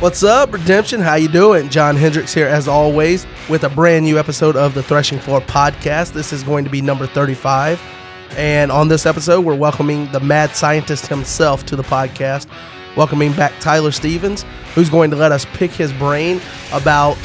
What's up, Redemption? How you doing? John Hendricks here, as always, with a brand new episode of the Threshing Floor podcast. This is going to be number 35. And on this episode, we're welcoming the mad scientist himself to the podcast, welcoming back Tyler Stevens, who's going to let us pick his brain about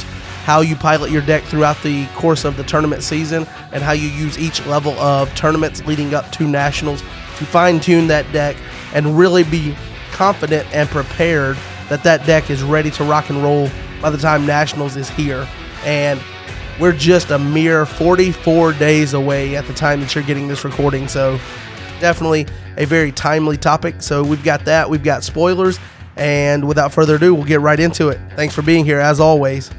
how you pilot your deck throughout the course of the tournament season and how you use each level of tournaments leading up to nationals to fine-tune that deck and really be confident and prepared that deck is ready to rock and roll by the time nationals is here. And we're just a mere 44 days away at the time that you're getting this recording, so definitely a very timely topic. So we've got that, we've got spoilers, and without further ado, we'll get right into it. Thanks for being here, as always.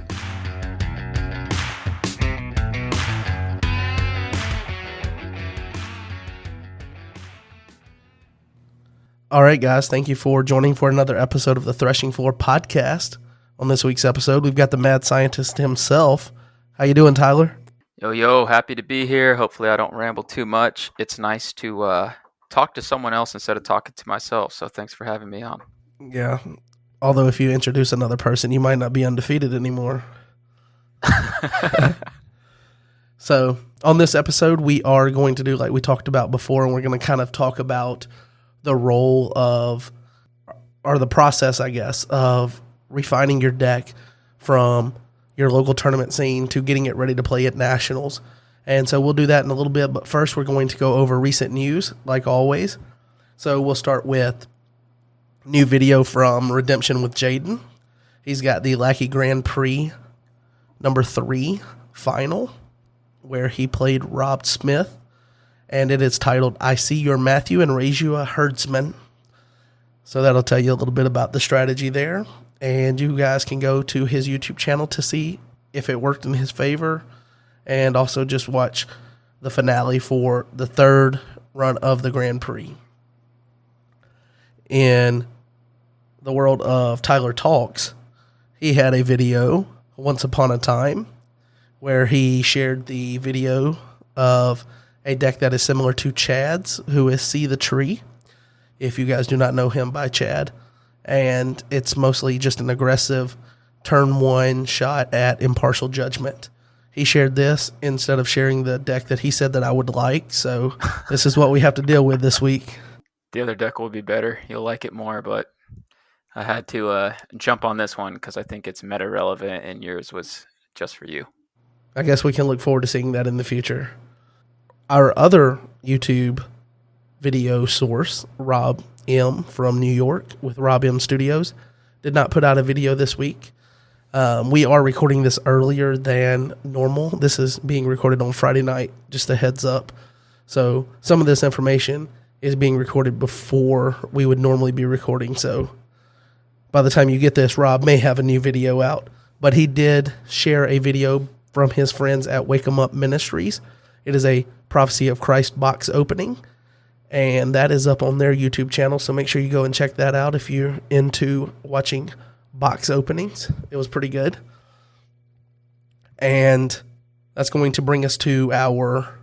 All right, guys, thank you for joining for another episode of the Threshing Floor podcast. On this week's episode, we've got the mad scientist himself. How you doing, Tyler? Yo, happy to be here. Hopefully I don't ramble too much. It's nice to talk to someone else instead of talking to myself, so thanks for having me on. Yeah, although if you introduce another person, you might not be undefeated anymore. So, on this episode, we are going to do like we talked about before, and we're going to kind of talk about the role of, or the process, I guess, of refining your deck from your local tournament scene to getting it ready to play at nationals. And so we'll do that in a little bit, but first we're going to go over recent news, like always. So we'll start with new video from Redemption with Jaden. He's got the Lackey Grand Prix number 3 final, where he played Rob Smith. And it is titled, I See Your Matthew and Raise You a Herdsman. So that'll tell you a little bit about the strategy there. And you guys can go to his YouTube channel to see if it worked in his favor. And also just watch the finale for the third run of the Grand Prix. In the world of Tyler Talks, he had a video once upon a time where he shared the video of a deck that is similar to Chad's, who is See the Tree, if you guys do not know him by Chad. And it's mostly just an aggressive turn 1 shot at impartial judgment. He shared this instead of sharing the deck that he said that I would like, so this is what we have to deal with this week. The other deck will be better. You'll like it more, but I had to jump on this one because I think it's meta relevant and yours was just for you. I guess we can look forward to seeing that in the future. Our other YouTube video source, Rob M. from New York with Rob M. Studios, did not put out a video this week. We are recording this earlier than normal. This is being recorded on Friday night, just a heads up. So some of this information is being recorded before we would normally be recording. So by the time you get this, Rob may have a new video out. But he did share a video from his friends at Wake 'em Up Ministries. It is a Prophecy of Christ box opening, and that is up on their YouTube channel, so make sure you go and check that out if you're into watching box openings. It was pretty good. And that's going to bring us to our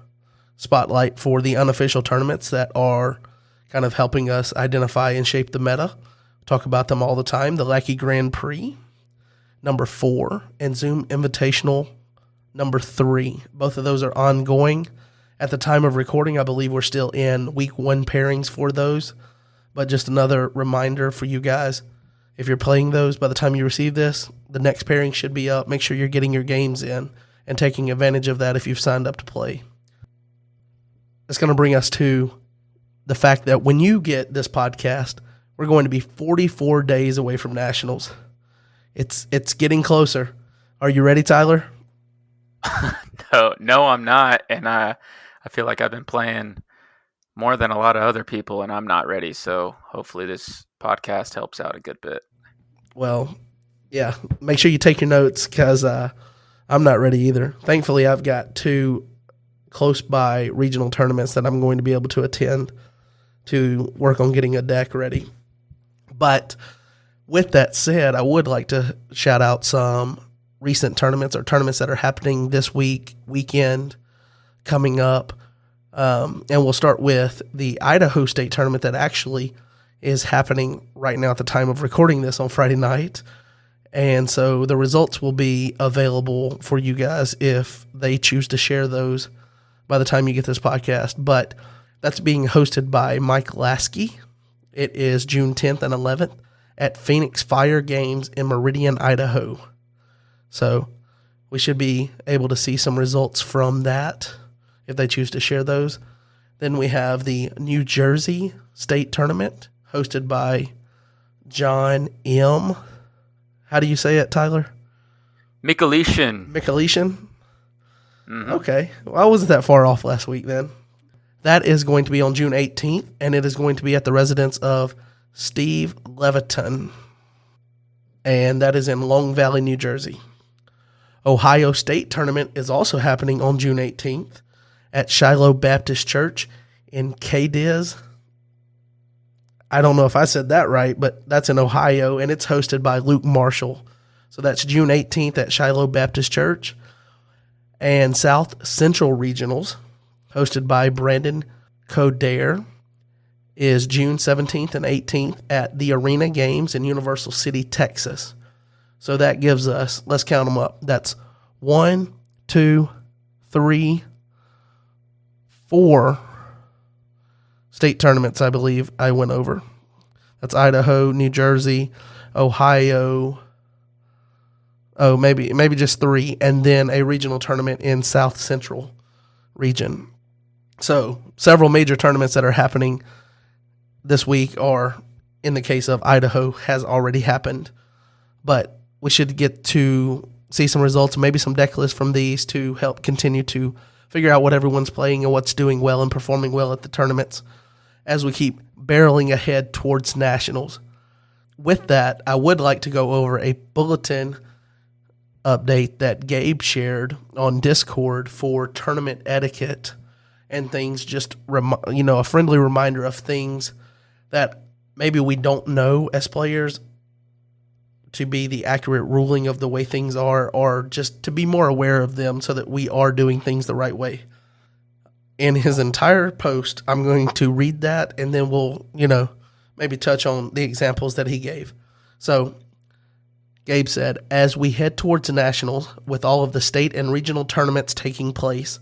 spotlight for the unofficial tournaments that are kind of helping us identify and shape the meta. Talk about them all the time. The Lackey Grand Prix, number 4, and Zoom Invitational, number 3. Both of those are ongoing. At the time of recording, I believe we're still in week 1 pairings for those. But just another reminder for you guys, if you're playing those, by the time you receive this, the next pairing should be up. Make sure you're getting your games in and taking advantage of that if you've signed up to play. It's going to bring us to the fact that when you get this podcast, we're going to be 44 days away from nationals. It's getting closer. Are you ready, Tyler? No, I'm not. And I feel like I've been playing more than a lot of other people, and I'm not ready. So hopefully this podcast helps out a good bit. Well, yeah, make sure you take your notes because I'm not ready either. Thankfully, I've got 2 close by regional tournaments that I'm going to be able to attend to work on getting a deck ready. But with that said, I would like to shout out some recent tournaments or tournaments that are happening this weekend, coming up. And we'll start with the Idaho State tournament that actually is happening right now at the time of recording this on Friday night. And so the results will be available for you guys if they choose to share those by the time you get this podcast. But that's being hosted by Mike Lasky. It is June 10th and 11th at Phoenix Fire Games in Meridian, Idaho. So we should be able to see some results from that if they choose to share those. Then we have the New Jersey State Tournament hosted by John M. How do you say it, Tyler? Michalician. Mm-hmm. Okay. Well, I wasn't that far off last week then. That is going to be on June 18th, and it is going to be at the residence of Steve Leviton. And that is in Long Valley, New Jersey. Ohio State Tournament is also happening on June 18th at Shiloh Baptist Church in Cadiz. I don't know if I said that right, but that's in Ohio, and it's hosted by Luke Marshall. So that's June 18th at Shiloh Baptist Church. And South Central Regionals, hosted by Brandon Coderre, is June 17th and 18th at the Arena Games in Universal City, Texas. So that gives us, let's count them up. That's 1, 2, 3, 4 state tournaments, I believe I went over. That's Idaho, New Jersey, Ohio. Oh, maybe just 3, and then a regional tournament in South Central region. So several major tournaments that are happening this week, or in the case of Idaho, has already happened. But we should get to see some results, maybe some deck lists from these to help continue to figure out what everyone's playing and what's doing well and performing well at the tournaments as we keep barreling ahead towards nationals. With that, I would like to go over a bulletin update that Gabe shared on Discord for tournament etiquette and things, just a friendly reminder of things that maybe we don't know as players to be the accurate ruling of the way things are, or just to be more aware of them so that we are doing things the right way. In his entire post, I'm going to read that, and then we'll, maybe touch on the examples that he gave. So Gabe said, as we head towards the nationals with all of the state and regional tournaments taking place,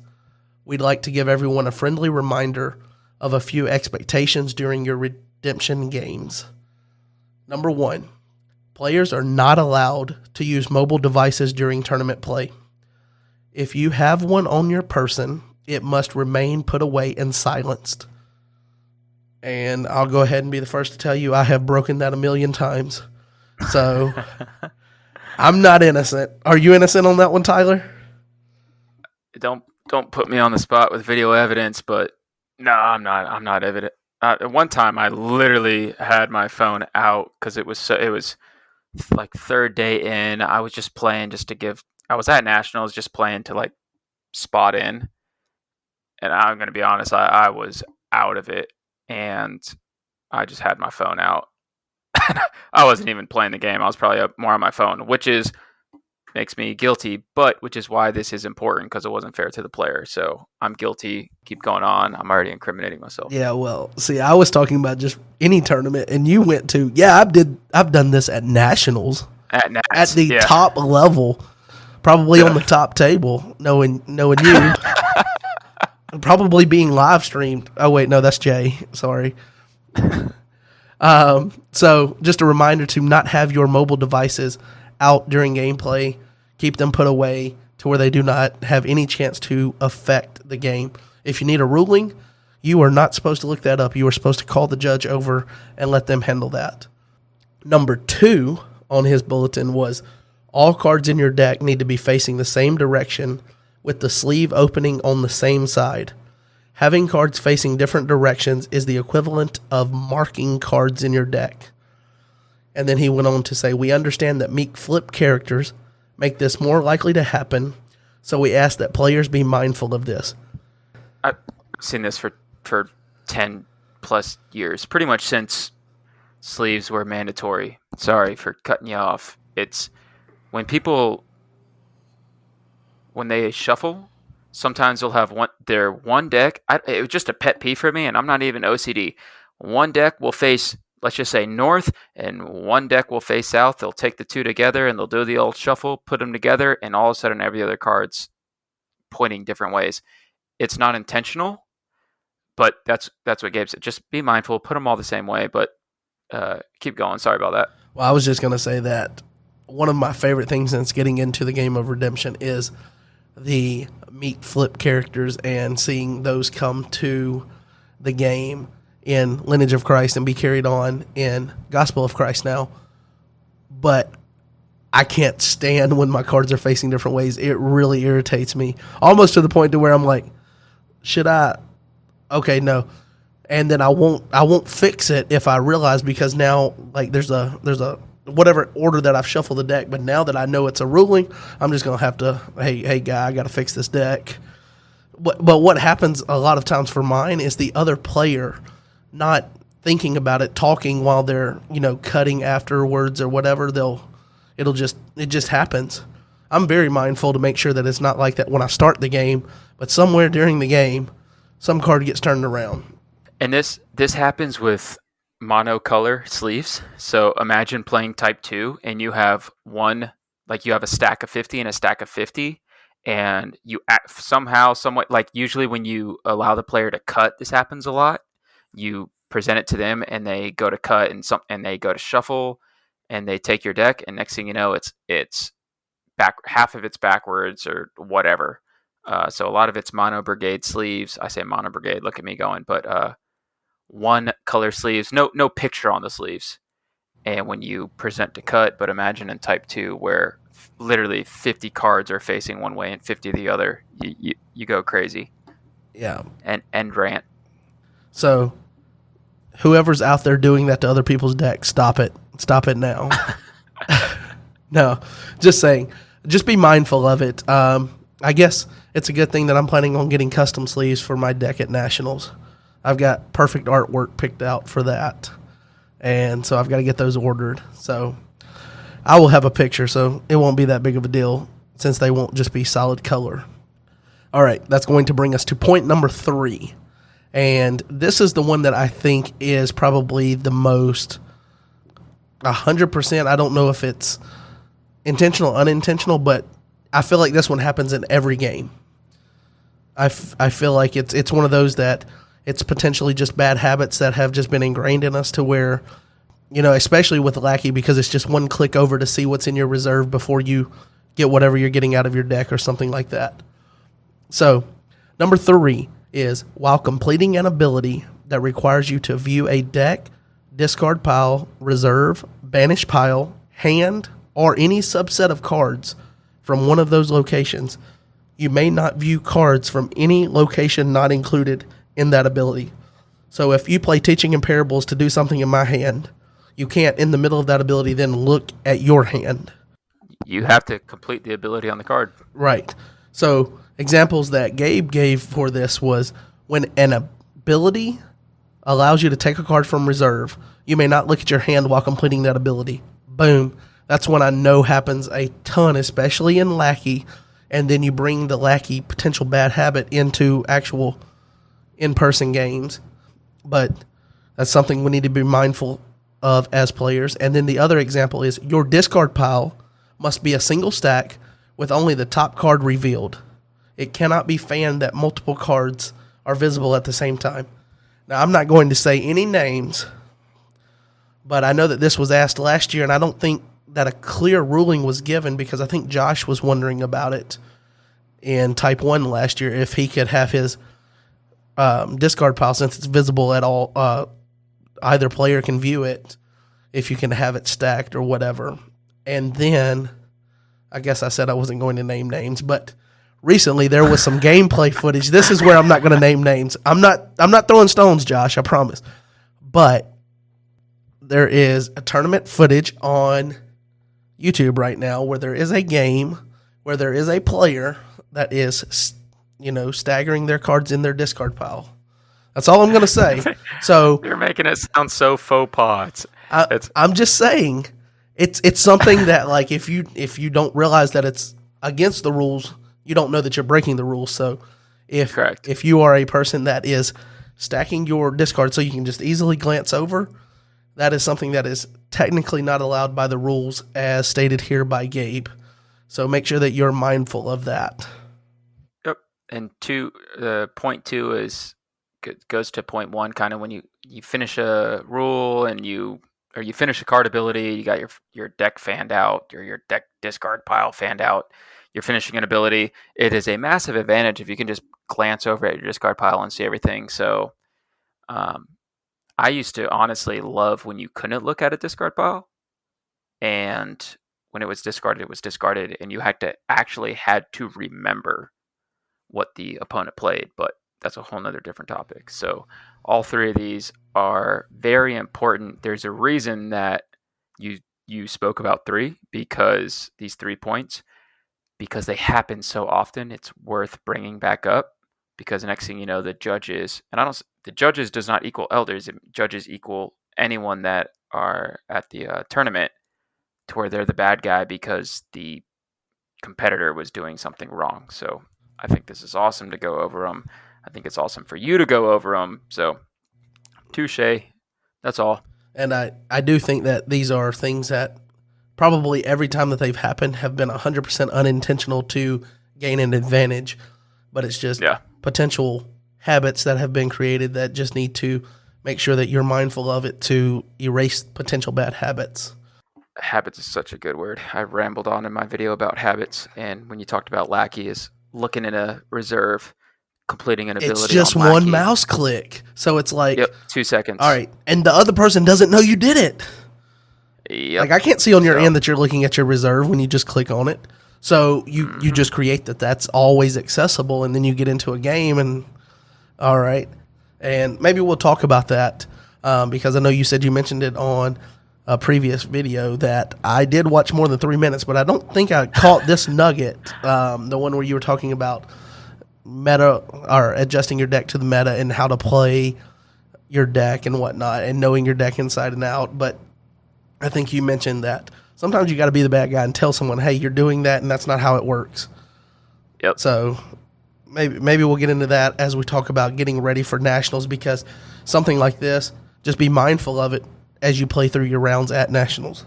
we'd like to give everyone a friendly reminder of a few expectations during your redemption games. Number 1, players are not allowed to use mobile devices during tournament play. If you have one on your person, it must remain put away and silenced. And I'll go ahead and be the first to tell you I have broken that a million times. So I'm not innocent. Are you innocent on that one, Tyler? Don't put me on the spot with video evidence, but no, I'm not evident. One time I literally had my phone out because it was like third day in. I was just playing I was at nationals just playing to like spot in. And I'm going to be honest, I was out of it, and I just had my phone out. I wasn't even playing the game. I was probably more on my phone, which makes me guilty, but which is why this is important, because it wasn't fair to the player. So I'm guilty. Keep going on. I'm already incriminating myself. Yeah, well, see, I was talking about just any tournament, and you went to, I've done this at nationals. At the top level, probably on the top table, knowing you. Probably being live streamed. Oh, wait, no, that's Jay. Sorry. So just a reminder to not have your mobile devices out during gameplay. Keep them put away to where they do not have any chance to affect the game. If you need a ruling, you are not supposed to look that up. You are supposed to call the judge over and let them handle that. Number 2 on his bulletin was all cards in your deck need to be facing the same direction with the sleeve opening on the same side. Having cards facing different directions is the equivalent of marking cards in your deck. And then he went on to say, we understand that meek flip characters make this more likely to happen, so we ask that players be mindful of this. I've seen this for 10 plus years, pretty much since sleeves were mandatory. Sorry for cutting you off. It's when they shuffle, sometimes they'll have one deck. It was just a pet peeve for me, and I'm not even OCD. One deck will face let's just say north, and one deck will face south. They'll take the two together and they'll do the old shuffle, put them together, and all of a sudden every other card's pointing different ways. It's not intentional, but that's what Gabe said. Just be mindful, put them all the same way, but keep going. Sorry about that. Well, I was just going to say that one of my favorite things since getting into the game of Redemption is the meat flip characters and seeing those come to the game in Lineage of Christ and be carried on in Gospel of Christ now. But I can't stand when my cards are facing different ways. It really irritates me, almost to the point to where I'm like, should I? Okay, no. And then I won't fix it if I realize, because now like there's a whatever order that I've shuffled the deck, but now that I know it's a ruling, I'm just gonna have to, hey guy, I gotta fix this deck. But what happens a lot of times for mine is the other player not thinking about it, talking while they're, cutting afterwards or whatever. It just happens. I'm very mindful to make sure that it's not like that when I start the game, but somewhere during the game, some card gets turned around. And this happens with monocolor sleeves. So imagine playing type 2 and you have you have a stack of 50 and a stack of 50, and you somewhat, like usually when you allow the player to cut, this happens a lot. You present it to them and they go to cut and they go to shuffle and they take your deck, and next thing you know, it's back, half of it's backwards or whatever. So a lot of it's mono brigade sleeves. I say mono brigade, look at me going, but one color sleeves, no picture on the sleeves. And when you present to cut, but imagine in type 2 where literally 50 cards are facing one way and 50 the other, you go crazy. Yeah. And rant. So whoever's out there doing that to other people's decks, stop it. Stop it now. No, just saying. Just be mindful of it. I guess it's a good thing that I'm planning on getting custom sleeves for my deck at Nationals. I've got perfect artwork picked out for that, and so I've got to get those ordered. So I will have a picture, so it won't be that big of a deal since they won't just be solid color. All right, that's going to bring us to point number 3, and this is the one that I think is probably the most 100%. I don't know if it's intentional, unintentional, but I feel like this one happens in every game. I feel like it's one of those that it's potentially just bad habits that have just been ingrained in us to where, especially with Lackey, because it's just one click over to see what's in your reserve before you get whatever you're getting out of your deck or something like that. So, number 3 is, while completing an ability that requires you to view a deck, discard pile, reserve, banish pile, hand, or any subset of cards from one of those locations, you may not view cards from any location not included in that ability. So if you play Teaching in Parables to do something in my hand, you can't, in the middle of that ability, then look at your hand. You have to complete the ability on the card. Right. So examples that Gabe gave for this was when an ability allows you to take a card from reserve, you may not look at your hand while completing that ability. Boom. That's when I know happens a ton, especially in Lackey, and then you bring the Lackey potential bad habit into actual in-person games. But that's something we need to be mindful of as players. And then the other example is your discard pile must be a single stack with only the top card revealed. It cannot be fanned that multiple cards are visible at the same time. Now, I'm not going to say any names, but I know that this was asked last year, and I don't think that a clear ruling was given, because I think Josh was wondering about it in Type 1 last year, if he could have his discard pile, since it's visible at all, either player can view it, if you can have it stacked or whatever. And then, I guess I said I wasn't going to name names, but recently there was some gameplay footage. This is where I'm not going to name names. I'm not throwing stones, Josh, I promise. But there is a tournament footage on YouTube right now where there is a game where there is a player that is, staggering their cards in their discard pile. That's all I'm going to say. So you're making it sound so faux pas. I'm just saying it's something that, like, if you don't realize that it's against the rules, you don't know that you're breaking the rules. So if you are a person that is stacking your discard so you can just easily glance over, that is something that is technically not allowed by the rules as stated here by Gabe. So make sure that you're mindful of that. Yep. And point two goes to point one, kind of when you finish a rule and you finish a card ability, you got your deck fanned out, or your deck discard pile fanned out, you're finishing an ability. It is a massive advantage if you can just glance over at your discard pile and see everything. So I used to honestly love when you couldn't look at a discard pile, and when it was discarded, and you had to remember what the opponent played, but that's a whole nother different topic. So all three of these are very important. There's a reason that you spoke about three, because these 3 points, because they happen so often, it's worth bringing back up, because the next thing you know, the judges does not equal elders. Judges equal anyone that are at the tournament, to where they're the bad guy because the competitor was doing something wrong. So I think this is awesome to go over them. I think it's awesome for you to go over them. So touche. That's all. And I do think that these are things that probably every time that they've happened have been 100% unintentional to gain an advantage, but it's just potential habits that have been created that just need to make sure that you're mindful of it to erase potential bad habits. Habits is such a good word. I rambled on in my video about habits, and when you talked about lackey, is looking in a reserve, completing an ability. It's just one mouse click, so it's like 2 seconds. All right, and the other person doesn't know you did it. Yep. Like I can't see on your end that you're looking at your reserve when you just click on it. So you just create that's always accessible, and then you get into a game, and all right, and maybe we'll talk about that because I know you said you mentioned it on a previous video that I did watch more than 3 minutes, but I don't think I caught this nugget, the one where you were talking about meta or adjusting your deck to the meta and how to play your deck and whatnot, and knowing your deck inside and out. But I think you mentioned that sometimes you got to be the bad guy and tell someone, hey, you're doing that, and that's not how it works. Yep. So maybe we'll get into that as we talk about getting ready for nationals, because something like this, just be mindful of it as you play through your rounds at nationals.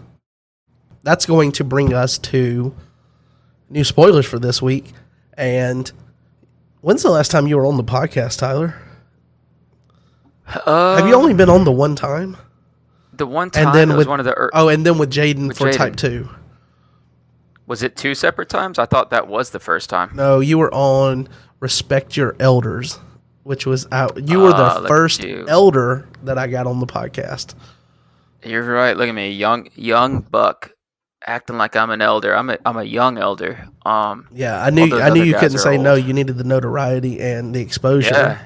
That's going to bring us to new spoilers for this week. And when's the last time you were on the podcast, Tyler? Have you only been on the one time? The one time, and then was one of the and then with Jaden for Type 2. Was it 2 separate times? I thought that was the first time. No, you were on Respect Your Elders, which was out. You were the first elder that I got on the podcast. You're right. Look at me, young buck, acting like I'm an elder. I'm a young elder. Yeah, I knew you couldn't say no. You needed the notoriety and the exposure. Yeah,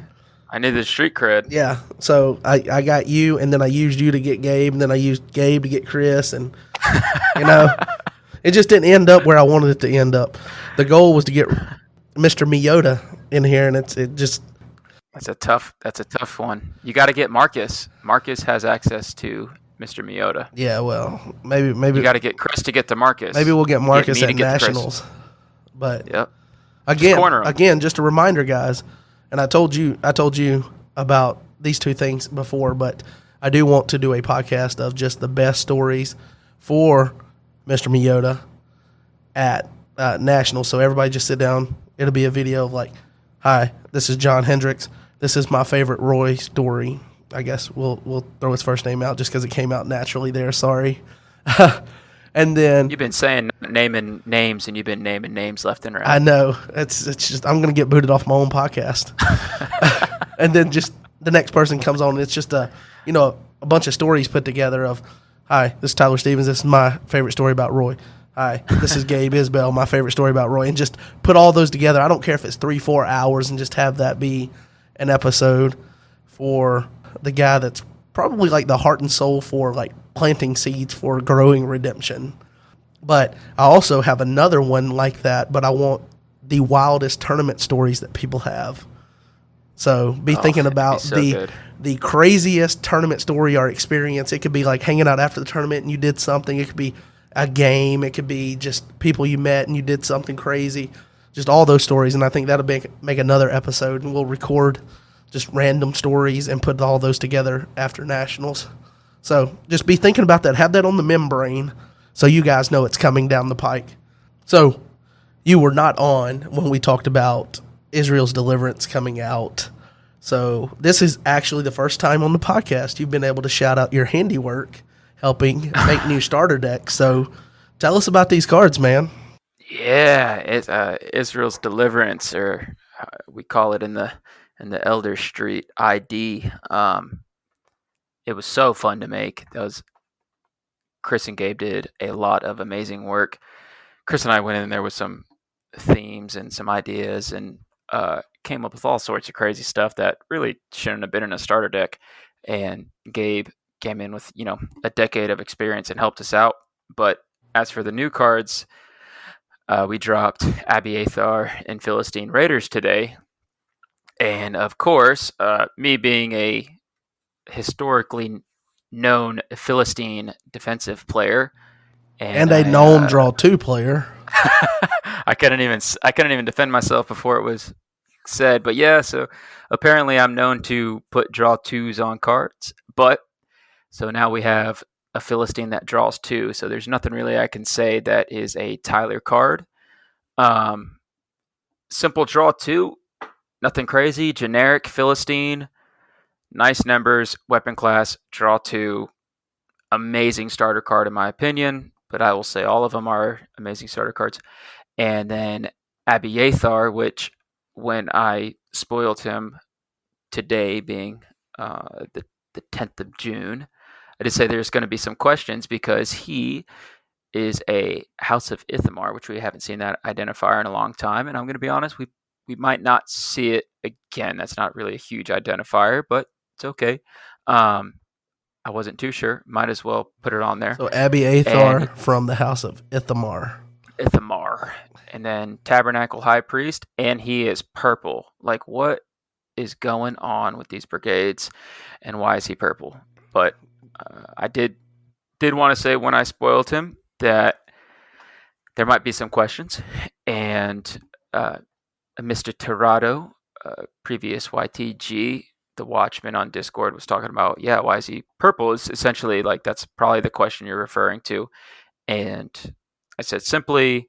I needed the street cred. Yeah, so I got you, and then I used you to get Gabe, and then I used Gabe to get Chris, and it just didn't end up where I wanted it to end up. The goal was to get Mr. Miyota in here, and That's a tough one. You got to get Marcus. Marcus has access to Mr. Miyota. Yeah, well, maybe you got to get Chris to get to Marcus. Maybe we'll get Marcus at nationals. But again, just a reminder, guys. And I told you about these two things before, but I do want to do a podcast of just the best stories for Mr. Miyota at nationals. So everybody just sit down. It'll be a video of like, hi, this is John Hendricks. This is my favorite Roy story. I guess we'll throw his first name out just because it came out naturally there. Sorry. And then you've been naming names, and you've been naming names left and right. I know. It's just I'm gonna get booted off my own podcast. And then just the next person comes on, and it's just a bunch of stories put together of, hi, this is Tyler Stevens. This is my favorite story about Roy. Hi, this is Gabe Isbell, my favorite story about Roy. And just put all those together. I don't care if it's 3-4 hours, and just have that be an episode for the guy that's probably like the heart and soul for like planting seeds for growing redemption. But I also have another one like that, but I want the wildest tournament stories that people have. So be thinking about the craziest tournament story or experience. It could be like hanging out after the tournament and you did something. It could be a game. It could be just people you met and you did something crazy. Just all those stories. And I think that'll make another episode, and we'll record just random stories and put all those together after nationals. So just be thinking about that. Have that on the membrane so you guys know it's coming down the pike. So you were not on when we talked about Israel's Deliverance coming out. So this is actually the first time on the podcast you've been able to shout out your handiwork helping make new starter decks. So tell us about these cards, man. Yeah, it's Israel's Deliverance, or we call it in the Elder Street ID. It was so fun to make. Chris and Gabe did a lot of amazing work. Chris and I went in there with some themes and some ideas, and came up with all sorts of crazy stuff that really shouldn't have been in a starter deck. And Gabe came in with a decade of experience and helped us out. But as for the new cards, we dropped Abiathar and Philistine Raiders today. And of course, me being a historically known Philistine defensive player, and a known draw 2 player, I couldn't even defend myself before it was said. But yeah, so apparently I'm known to put draw 2s on cards. But so now we have a Philistine that draws 2. So there's nothing really I can say that is a Tyler card. Simple draw 2, nothing crazy, generic Philistine, nice numbers, weapon class, draw 2, amazing starter card in my opinion. But I will say all of them are amazing starter cards. And then Abiathar, which when I spoiled him today, being the 10th of June, I did say there's going to be some questions because he is a House of Ithamar, which we haven't seen that identifier in a long time. And I'm going to be honest, we might not see it again. That's not really a huge identifier, but it's okay. I wasn't too sure. Might as well put it on there. So Abiathar from the House of Ithamar. And then Tabernacle High Priest, and he is purple. Like, what is going on with these brigades, and why is he purple? But I did want to say when I spoiled him that there might be some questions, and Mr. Tirado, previous YTG, the Watchman on Discord, was talking about, why is he purple? Is essentially like that's probably the question you're referring to, and I said simply,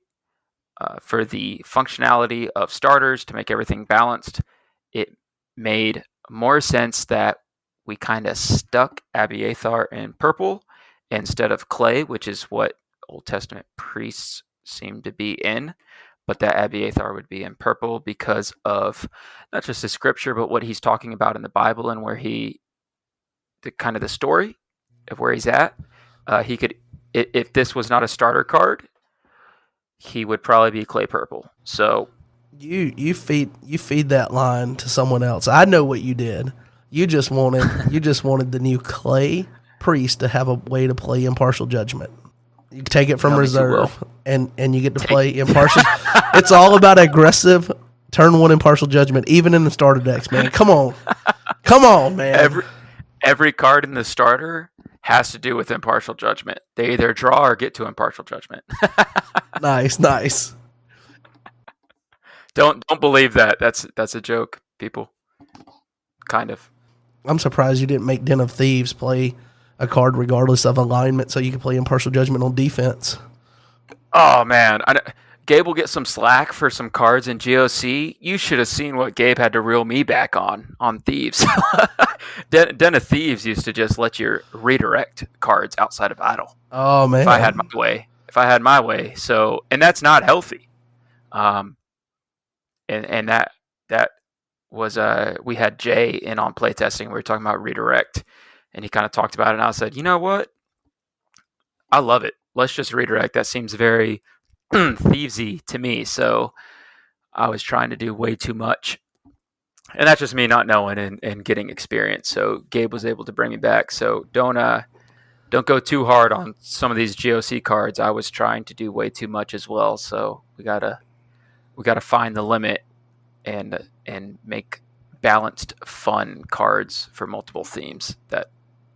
for the functionality of starters to make everything balanced, it made more sense that we kind of stuck Abiathar in purple instead of clay, which is what Old Testament priests seem to be in, but that Abiathar would be in purple because of not just the scripture, but what he's talking about in the Bible and where the story of where he's at. He could, if this was not a starter card, he would probably be clay purple. So you feed that line to someone else. I know what you did. You just wanted the new clay priest to have a way to play impartial judgment. You take it from reserve, and you get to play impartial. It's all about aggressive turn 1 impartial judgment, even in the starter decks, man. Come on, man. Every card in the starter has to do with impartial judgment. They either draw or get to impartial judgment. Nice. Don't believe that. That's a joke, people. Kind of. I'm surprised you didn't make Den of Thieves play a card regardless of alignment so you can play impartial judgment on defense. Oh, man. Gabe will get some slack for some cards in GOC. You should have seen what Gabe had to reel me back on Thieves. Den of Thieves used to just let you redirect cards outside of battle. Oh, man. If I had my way. So, and that's not healthy. And that was, we had Jay in on playtesting. We were talking about redirect, and he kind of talked about it, and I said, you know what? I love it. Let's just redirect. That seems very thievesy to me. So I was trying to do way too much. And that's just me not knowing and getting experience. So Gabe was able to bring me back. So don't go too hard on some of these GOC cards. I was trying to do way too much as well. So we gotta find the limit and make balanced, fun cards for multiple themes that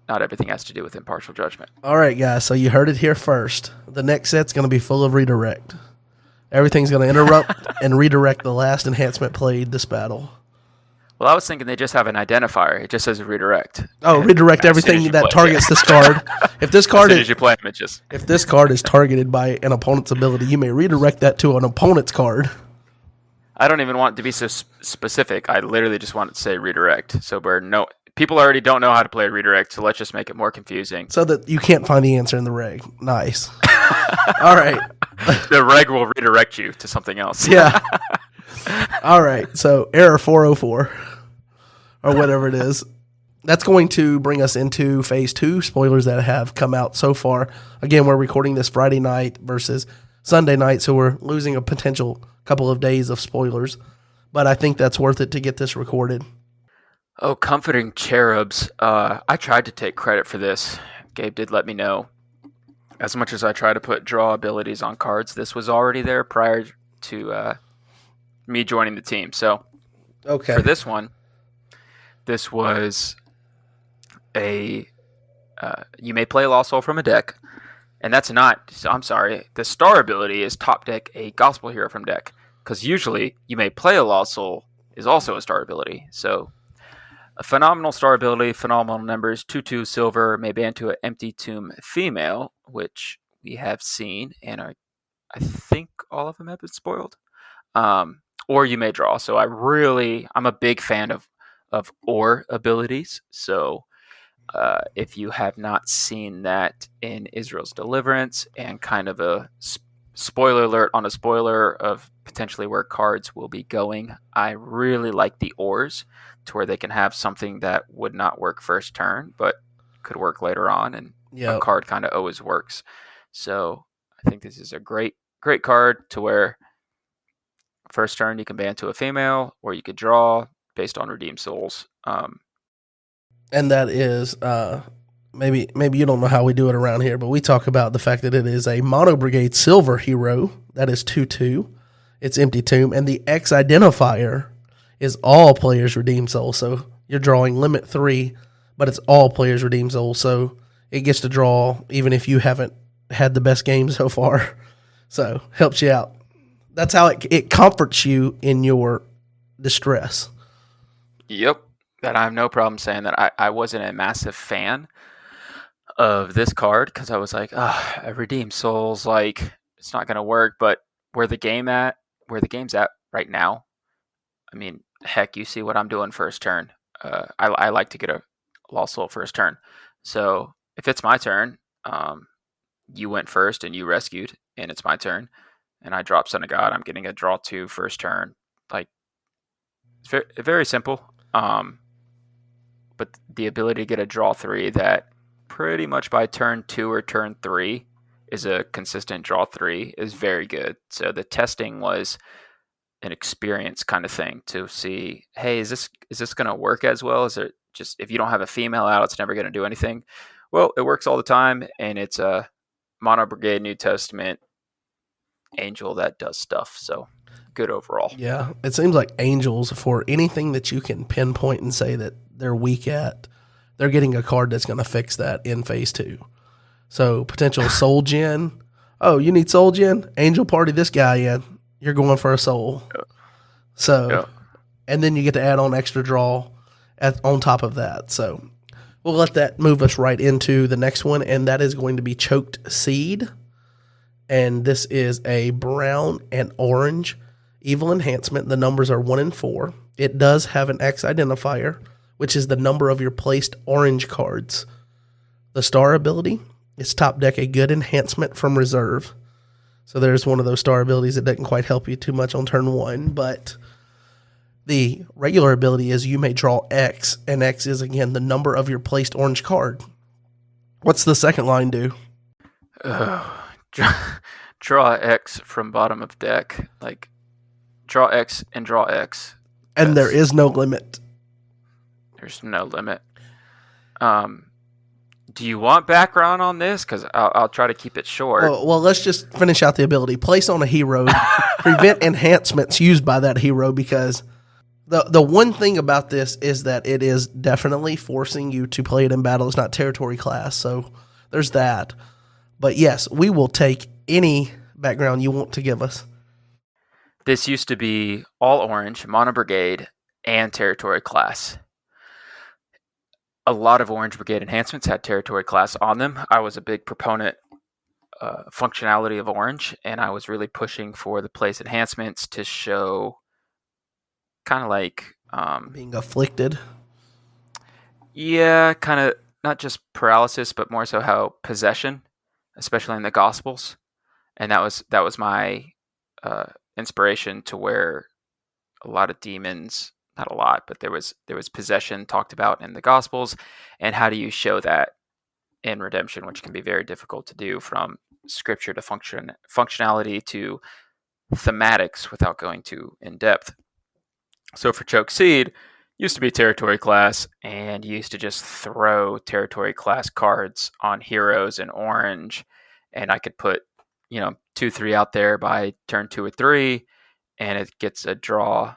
not everything has to do with impartial judgment. All right, guys. So you heard it here first. The next set's going to be full of redirect. Everything's going to interrupt and redirect the last enhancement played this battle. Well, I was thinking they just have an identifier. It just says redirect. Oh, And redirect as soon as everything you that play, targets this card. If this as card soon is as you play them, it just if this card is targeted by an opponent's ability, you may redirect that to an opponent's card. I don't even want it to be so specific. I literally just want it to say redirect. So people already don't know how to play redirect, so let's just make it more confusing. So that you can't find the answer in the reg. Nice. All right. The reg will redirect you to something else. Yeah. All right. So error 404 or whatever it is. That's going to bring us into phase 2, spoilers that have come out so far. Again, we're recording this Friday night versus Sunday night, so we're losing a potential couple of days of spoilers. But I think that's worth it to get this recorded. Oh, comforting cherubs. I tried to take credit for this. Gabe did let me know. As much as I try to put draw abilities on cards, this was already there prior to me joining the team. So Okay. for this one, this was you may play a Lost Soul from a deck, and that's not, I'm sorry, the star ability is top deck a Gospel Hero from deck, because usually you may play a Lost Soul is also a star ability. So a phenomenal star ability, phenomenal numbers, 2/2 silver, may ban to an empty tomb female, which we have seen, and I think all of them have been spoiled. Or you may draw. So I'm a big fan of or abilities. So if you have not seen that in Israel's Deliverance, and kind of a spoiler alert on a spoiler of potentially where cards will be going, I really like the ors, to where they can have something that would not work first turn but could work later on, and a card kind of always works. So I think this is a great card, to where first turn you can ban to a female, or you could draw based on redeemed souls. And that is maybe you don't know how we do it around here, but we talk about the fact that it is a Mono Brigade Silver hero. That is 2/2. It's empty tomb, and the X identifier is all players redeem souls. So you're drawing limit 3, but it's all players redeem souls. So it gets to draw even if you haven't had the best game so far. So helps you out. That's how it comforts you in your distress. Yep. That I have no problem saying that I wasn't a massive fan of this card, because I was like, I redeem souls, like it's not going to work. But where the game's at right now, I mean, heck, you see what I'm doing first turn. I like to get a Lost Soul first turn. So if it's my turn, you went first and you rescued, and it's my turn, and I drop Son of God, I'm getting a draw 2 first turn. Like, it's very, very simple. But the ability to get a draw 3 that pretty much by turn 2 or turn 3 is a consistent draw 3 is very good. So the testing was an experience kind of thing to see, hey, is this going to work as well? Is it just, if you don't have a female out, it's never going to do anything? Well, it works all the time, and it's a Mono Brigade New Testament angel that does stuff. So good overall. Yeah, it seems like angels, for anything that you can pinpoint and say that they're weak at, they're getting a card that's going to fix that in phase 2. So potential soul gen. Oh, you need soul gen? Angel party this guy in. You're going for a soul. So, and then you get to add on extra draw on top of that. So we'll let that move us right into the next one, and that is going to be Choked Seed. And this is a brown and orange evil enhancement. The numbers are 1 and 4. It does have an X identifier, which is the number of your placed orange cards. The star ability is top deck a good enhancement from reserve. So there's one of those star abilities that doesn't quite help you too much on turn 1. But the regular ability is you may draw X, and X is, again, the number of your placed orange card. What's the second line do? Draw X from bottom of deck. Like, draw X and draw X. And there is no limit. There's no limit. Do you want background on this? Because I'll try to keep it short. Well, let's just finish out the ability. Place on a hero. Prevent enhancements used by that hero, because the one thing about this is that it is definitely forcing you to play it in battle. It's not territory class, so there's that. But yes, we will take any background you want to give us. This used to be all orange, Mono Brigade, and territory class. A lot of Orange Brigade enhancements had territory class on them. I was a big proponent functionality of Orange, and I was really pushing for the place enhancements to show kind of like Being afflicted. yeah, kind of not just paralysis, but more so how possession, especially in the Gospels, and that was my inspiration to where a lot of demons, not a lot, but there was possession talked about in the Gospels, and how do you show that in redemption, which can be very difficult to do from scripture to functionality to thematics without going too in depth. So for Choke Seed, used to be territory class, and used to just throw territory class cards on heroes in orange, and I could put 2-3 out there by turn 2 or 3, and it gets a draw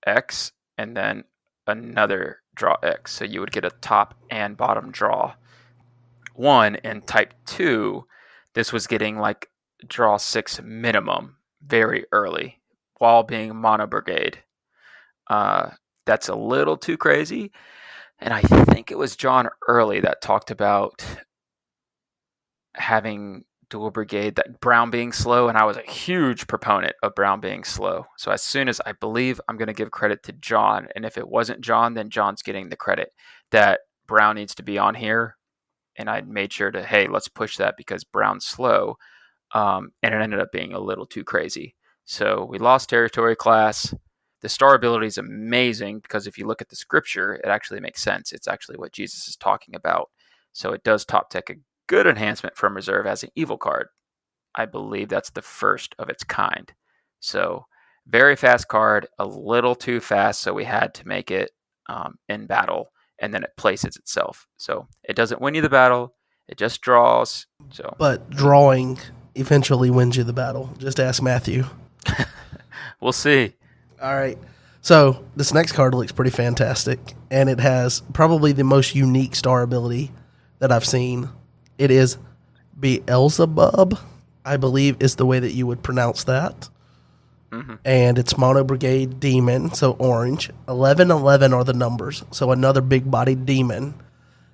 X and then another draw X. So you would get a top and bottom draw. 1 and type 2, this was getting like draw 6 minimum very early while being mono brigade. That's a little too crazy. And I think it was John Early that talked about having dual brigade, that Brown being slow, and I was a huge proponent of Brown being slow. So as soon as I believe, I'm going to give credit to John, and if it wasn't John, then John's getting the credit that Brown needs to be on here, and I made sure to, hey, let's push that because Brown's slow, and it ended up being a little too crazy. So we lost territory class. The star ability is amazing because if you look at the scripture, it actually makes sense. It's actually what Jesus is talking about. So it does top tech a good enhancement from reserve as an evil card. I believe that's the first of its kind. So very fast card, a little too fast, so we had to make it in battle, and then it places itself. So it doesn't win you the battle, it just draws. So But drawing eventually wins you the battle. Just ask Matthew. we'll see. All right. So this next card looks pretty fantastic, and it has probably the most unique star ability that I've seen. It is Beelzebub, I believe is the way that you would pronounce that. Mm-hmm. And it's Mono Brigade Demon, so orange. 1111 are the numbers, so another big-bodied demon.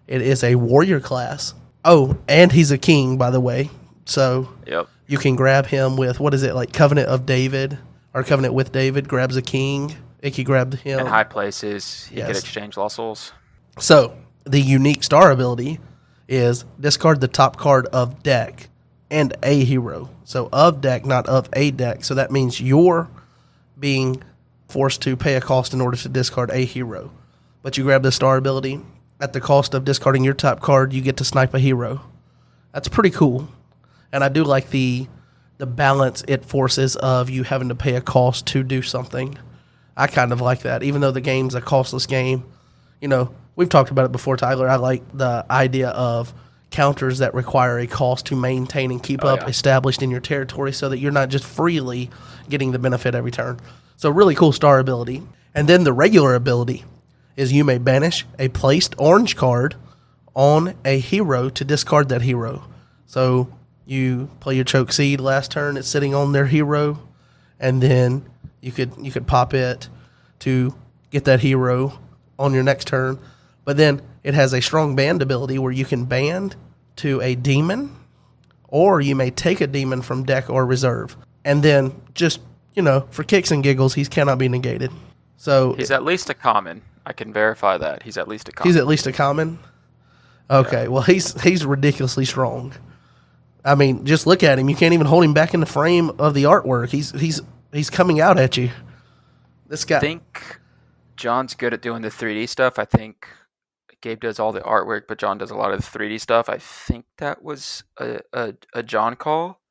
It is a warrior class. Oh, and he's a king, by the way. So Yep. you can grab him with, what is it, like Covenant of David, or Covenant with David, grabs a king. It can grab him. In high places, you Yes. could exchange lost souls. So the unique star ability is discard the top card of deck and a hero. So of deck, not of a deck. So that means you're being forced to pay a cost in order to discard a hero. But you grab the star ability. At the cost of discarding your top card, you get to snipe a hero. That's pretty cool. And I do like the balance it forces of you having to pay a cost to do something. I kind of like that. Even though the game's a costless game, we've talked about it before, Tyler. I like the idea of counters that require a cost to maintain and keep up established in your territory so that you're not just freely getting the benefit every turn. So really cool star ability. And then the regular ability is you may banish a placed orange card on a hero to discard that hero. So you play your Choke Seed last turn, it's sitting on their hero, and then you could pop it to get that hero on your next turn. But then it has a strong band ability where you can band to a demon, or you may take a demon from deck or reserve. And then just, for kicks and giggles, he cannot be negated. So He's at least a common. I can verify that. He's at least a common. he's at least a common? Okay, yeah. Well, he's ridiculously strong. I mean, just look at him. You can't even hold him back in the frame of the artwork. He's coming out at you. This guy. I think John's good at doing the 3D stuff. I think Gabe does all the artwork, but John does a lot of the 3D stuff. I think that was a John call,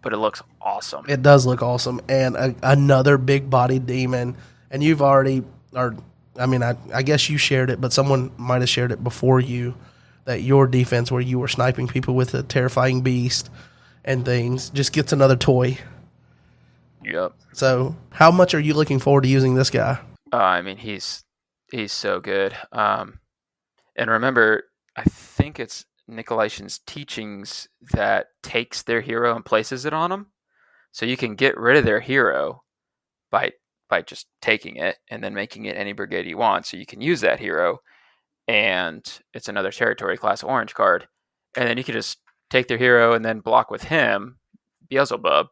but it looks awesome. It does look awesome. And another big-bodied demon. And you've already, I guess you shared it, but someone might have shared it before you, that your defense where you were sniping people with a terrifying beast and things just gets another toy. Yep. So how much are you looking forward to using this guy? He's so good. And remember, I think it's Nicolaitans' teachings that takes their hero and places it on them. So you can get rid of their hero by by just taking it and then making it any brigade you want. So you can use that hero, and it's another territory class orange card. And then you can just take their hero and then block with him, Beelzebub,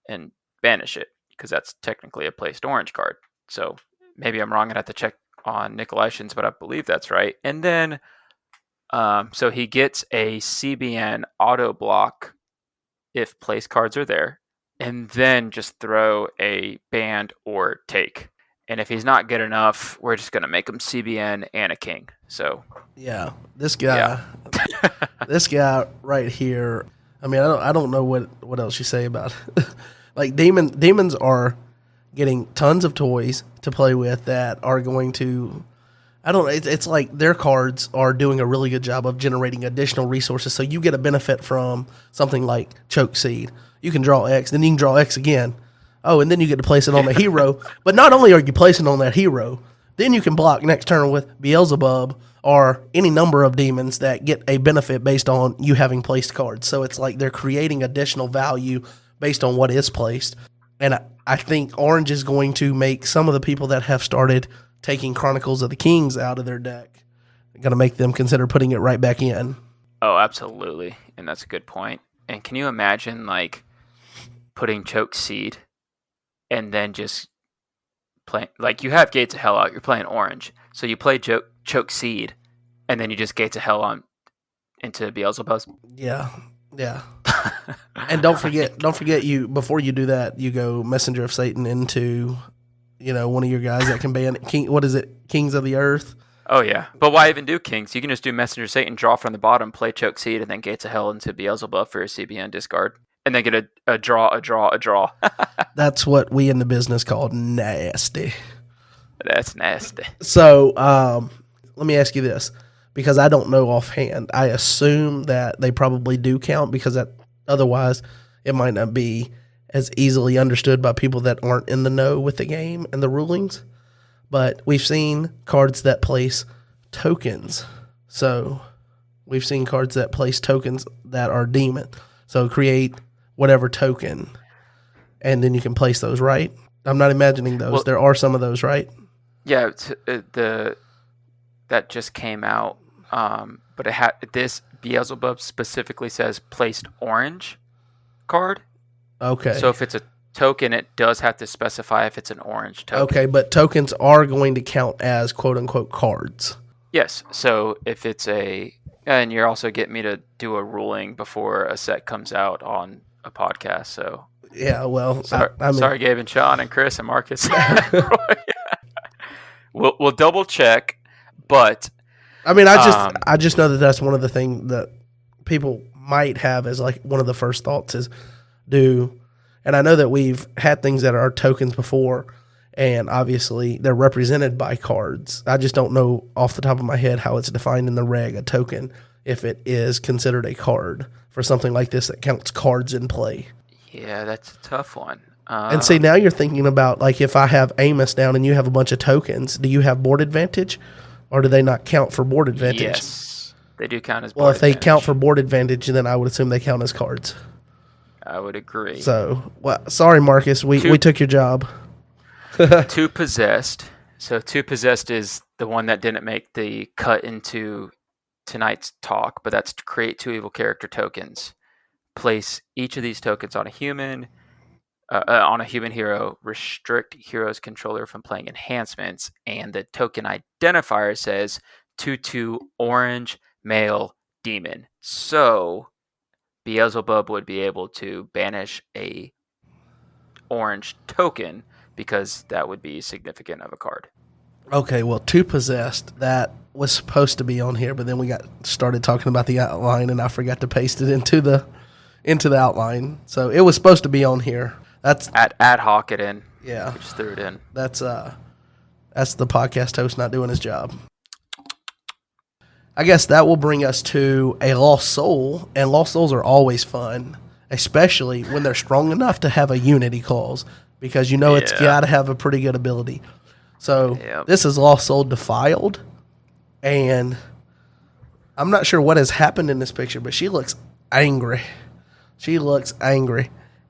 and banish it, because that's technically a placed orange card. So maybe I'm wrong. I'd have to check on Nicolations, but I believe that's right. And then, so he gets a CBN auto block if place cards are there, and then just throw a band or take. And if he's not good enough, we're just going to make him CBN and a king. So yeah, this guy, this guy right here. I mean, I don't know what else you say about it. Like demons are getting tons of toys to play with that are going to, I don't know, it's like their cards are doing a really good job of generating additional resources. So you get a benefit from something like Choke Seed. You can draw X, then you can draw X again. Oh, and then you get to place it on the hero. But not only are you placing on that hero, then you can block next turn with Beelzebub or any number of demons that get a benefit based on you having placed cards. So it's like they're creating additional value based on what is placed. And I think orange is going to make some of the people that have started taking Chronicles of the Kings out of their deck, going to make them consider putting it right back in. Oh, absolutely. And that's a good point. And can you imagine, like, putting Choke Seed and then just playing, like, you have Gates of Hell out, you're playing orange. So you play Choke Seed, and then you just Gates of Hell on into Beelzebub. Yeah. And don't forget you, before you do that, you go Messenger of Satan into, one of your guys that can ban Kings of the Earth. Oh yeah, but why even do Kings? You can just do Messenger of Satan, draw from the bottom, play Choke Seed, and then Gates of Hell into Beelzebub for a CBN discard, and then get a draw. That's what we in the business call nasty. That's nasty. So let me ask you this, because I don't know offhand. I assume that they probably do count, because otherwise it might not be as easily understood by people that aren't in the know with the game and the rulings. But we've seen cards that place tokens. So we've seen cards that place tokens that are demon. So create whatever token, and then you can place those, right? I'm not imagining those. Well, there are some of those, right? Yeah, that just came out. But this Beelzebub specifically says placed orange card. Okay. So if it's a token, it does have to specify if it's an orange token. Okay, but tokens are going to count as quote-unquote cards. Yes. So if it's and you're also getting me to do a ruling before a set comes out on a podcast. So yeah, well, sorry, Gabe and Sean and Chris and Marcus. We'll double check, but I mean, I just know that that's one of the things that people might have as like one of the first thoughts is and I know that we've had things that are tokens before, and obviously they're represented by cards. I just don't know off the top of my head how it's defined in the reg, a token, if it is considered a card for something like this that counts cards in play. Yeah, that's a tough one. And see, now you're thinking about, like, if I have Amos down and you have a bunch of tokens, do you have board advantage, or do they not count for board advantage? Yes, they do count as board advantage. Well, if they count for board advantage, then I would assume they count as cards. I would agree. So, sorry, Marcus, we took your job. Two Possessed. So Two Possessed is the one that didn't make the cut into tonight's talk, but that's to create 2 evil character tokens. Place each of these tokens on a human hero, restrict hero's controller from playing enhancements, and the token identifier says 2/2 orange male demon. So Beelzebub would be able to banish a orange token, because that would be significant of a card. Okay, well, 2 Possessed, that was supposed to be on here, but then we started talking about the outline, and I forgot to paste it into the outline. So it was supposed to be on here. That's ad hoc it in. Yeah, we just threw it in. That's the podcast host not doing his job. I guess that will bring us to a Lost Soul, and Lost Souls are always fun, especially when they're strong enough to have a unity clause, because it's got to have a pretty good ability. So This is Lost Soul Defiled, and I'm not sure what has happened in this picture, but she looks angry.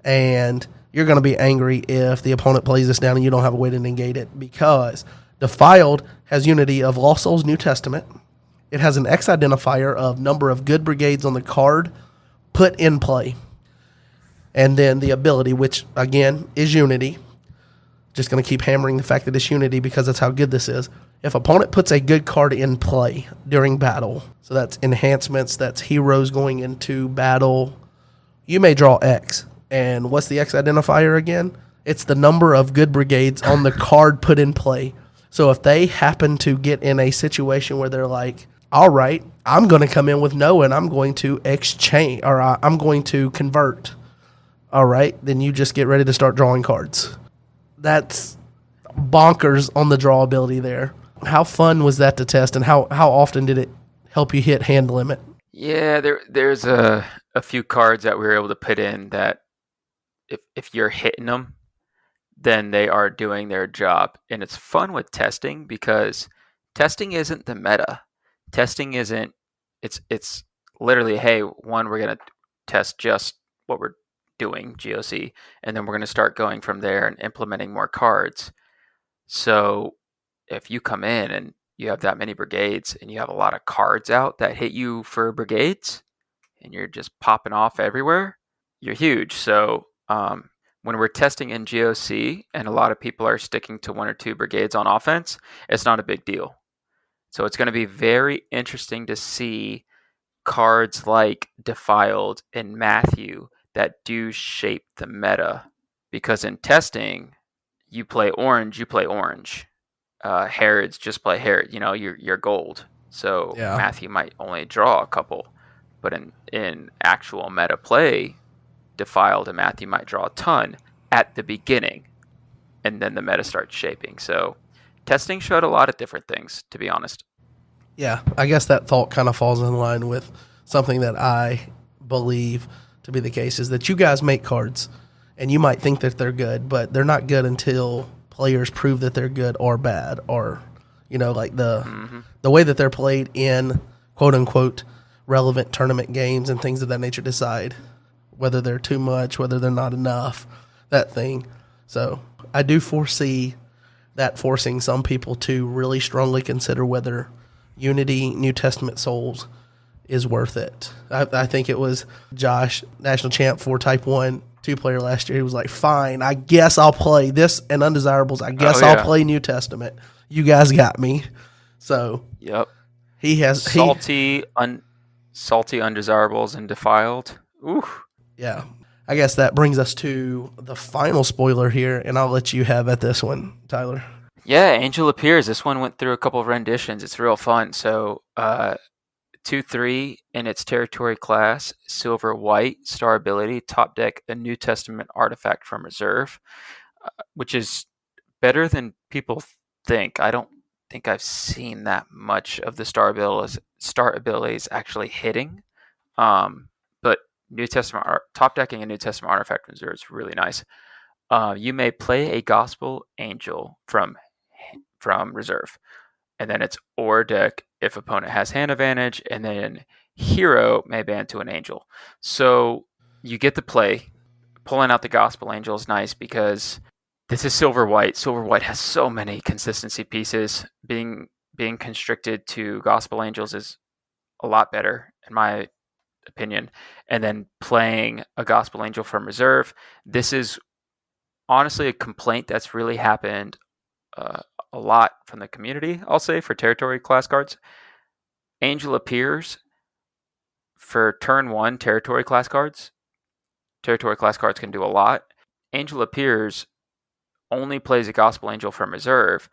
And you're going to be angry if the opponent plays this down and you don't have a way to negate it, because Defiled has unity of Lost Souls New Testament. It has an X identifier of number of good brigades on the card put in play. And then the ability, which again is unity. Just going to keep hammering the fact that it's unity because that's how good this is. If opponent puts a good card in play during battle, so that's enhancements, that's heroes going into battle, you may draw X. And what's the X identifier again? It's the number of good brigades on the card put in play. So if they happen to get in a situation where they're like, all right, I'm going to come in with no and I'm going to exchange, or I'm going to convert. All right, then you just get ready to start drawing cards. That's bonkers on the draw ability there. How fun was that to test, and how often did it help you hit hand limit? Yeah, there's a few cards that we were able to put in that if you're hitting them, then they are doing their job. And it's fun with testing because testing isn't the meta. Testing isn't, it's literally, hey, we're going to test just what we're doing, GOC, and then we're going to start going from there and implementing more cards. So if you come in and you have that many brigades and you have a lot of cards out that hit you for brigades and you're just popping off everywhere, you're huge. So when we're testing in GOC and a lot of people are sticking to 1 or 2 brigades on offense, it's not a big deal. So it's going to be very interesting to see cards like Defiled and Matthew that do shape the meta, because in testing, you play orange. Herod's just play Herod. You're gold. So yeah. Matthew might only draw a couple, but in actual meta play, Defiled and Matthew might draw a ton at the beginning, and then the meta starts shaping. So testing showed a lot of different things, to be honest. Yeah, I guess that thought kind of falls in line with something that I believe to be the case, is that you guys make cards and you might think that they're good, but they're not good until players prove that they're good or bad, or like the way that they're played in quote unquote relevant tournament games and things of that nature decide whether they're too much, whether they're not enough, that thing. So I do foresee that forcing some people to really strongly consider whether Unity New Testament Souls is worth it. I think it was Josh, national champ for Type 1, 2-player last year. He was like, fine, I guess I'll play this and Undesirables. I guess I'll play New Testament. You guys got me. So yep, he has salty Undesirables and Defiled. Ooh. Yeah. I guess that brings us to the final spoiler here, and I'll let you have at this one, Tyler. Yeah, Angel Appears. This one went through a couple of renditions. It's real fun. So 2/3 in its territory class, silver white, star ability, top deck a New Testament artifact from reserve, which is better than people think. I don't think I've seen that much of the star abilities actually hitting. But New Testament top decking a New Testament artifact from reserve is really nice. You may play a Gospel Angel from reserve, and then it's or deck if opponent has hand advantage, and then hero may ban to an angel. So you get to play. Pulling out the Gospel Angel is nice because this is silver white. Silver white has so many consistency pieces. Being constricted to Gospel Angels is a lot better, in my opinion. And then playing a Gospel Angel from reserve, this is honestly a complaint that's really happened a lot from the community, I'll say, for territory class cards. Angel Appears for turn 1 territory class cards. Territory class cards can do a lot. Angel Appears only plays a Gospel Angel from reserve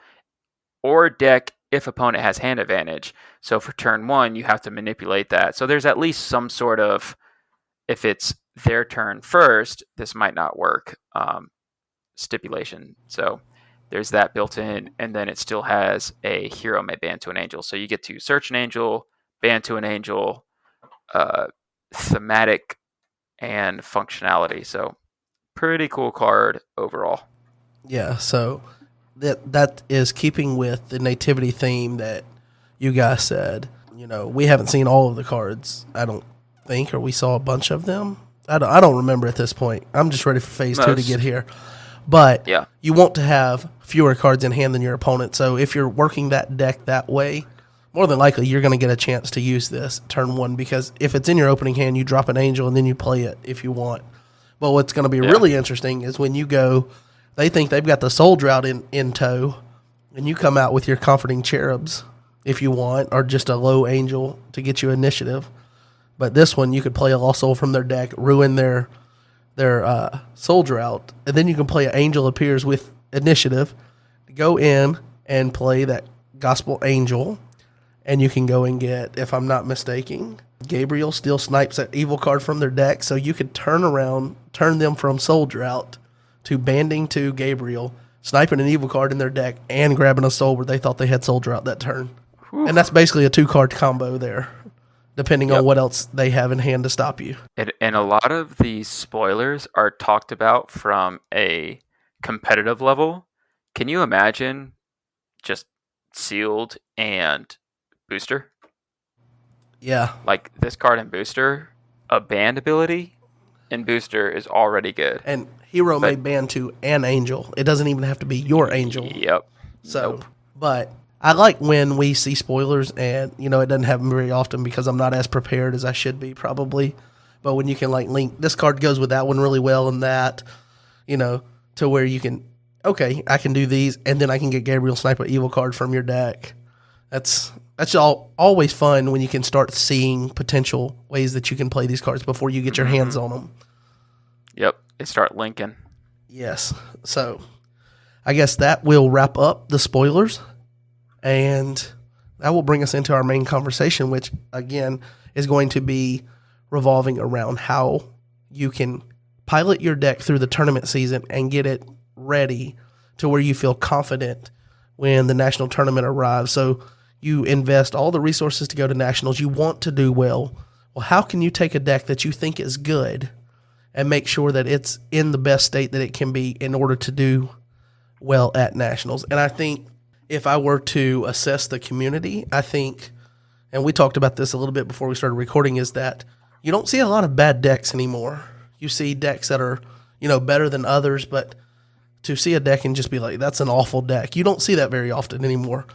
or deck if opponent has hand advantage. So for turn 1, you have to manipulate that. So there's at least some sort of, if it's their turn first, this might not work, stipulation. So there's that built in, and then it still has a hero may ban to an angel. So you get to search an angel, ban to an angel, thematic, and functionality. So pretty cool card overall. Yeah, so that is keeping with the nativity theme that you guys said. We haven't seen all of the cards, I don't think, or we saw a bunch of them. I don't remember at this point. I'm just ready for phase 2 to Most. get here. But Yeah. you want to have fewer cards in hand than your opponent. So if you're working that deck that way, more than likely you're going to get a chance to use this turn 1, because if it's in your opening hand, you drop an angel and then you play it if you want. But what's going to be really interesting is when you go, they think they've got the Soul Drought in tow, and you come out with your Comforting Cherubs if you want, or just a low angel to get you initiative. But this one, you could play a Lost Soul from their deck, ruin their Soul Drought, and then you can play an Angel Appears with initiative, go in and play that Gospel Angel, and you can go and get, if I'm not mistaken, Gabriel still snipes that evil card from their deck, so you could turn them from Soul Drought to banding to Gabriel, sniping an evil card in their deck, and grabbing a soul where they thought they had Soul Drought that turn. Whew. And that's basically a 2-card combo there, depending on what else they have in hand to stop you. And a lot of these spoilers are talked about from a competitive level. Can you imagine just sealed and booster? Yeah. Like this card in booster, a banned ability in booster is already good. And hero may ban to an angel. It doesn't even have to be your angel. Yep. So, but I like when we see spoilers, and it doesn't happen very often because I'm not as prepared as I should be probably. But when you can link this card goes with that one really well, and that, to where you can, okay, I can do these, and then I can get Gabriel Sniper evil card from your deck. That's always fun when you can start seeing potential ways that you can play these cards before you get your hands on them. Yep, they start linking. Yes. So I guess that will wrap up the spoilers, and that will bring us into our main conversation, which, again, is going to be revolving around how you can pilot your deck through the tournament season and get it ready to where you feel confident when the national tournament arrives. So you invest all the resources to go to nationals. You want to do well. Well, how can you take a deck that you think is good and make sure that it's in the best state that it can be in order to do well at nationals? And I think if I were to assess the community, I think, and we talked about this a little bit before we started recording, is that you don't see a lot of bad decks anymore. You see decks that are, better than others, but to see a deck and just be like, that's an awful deck, you don't see that very often anymore.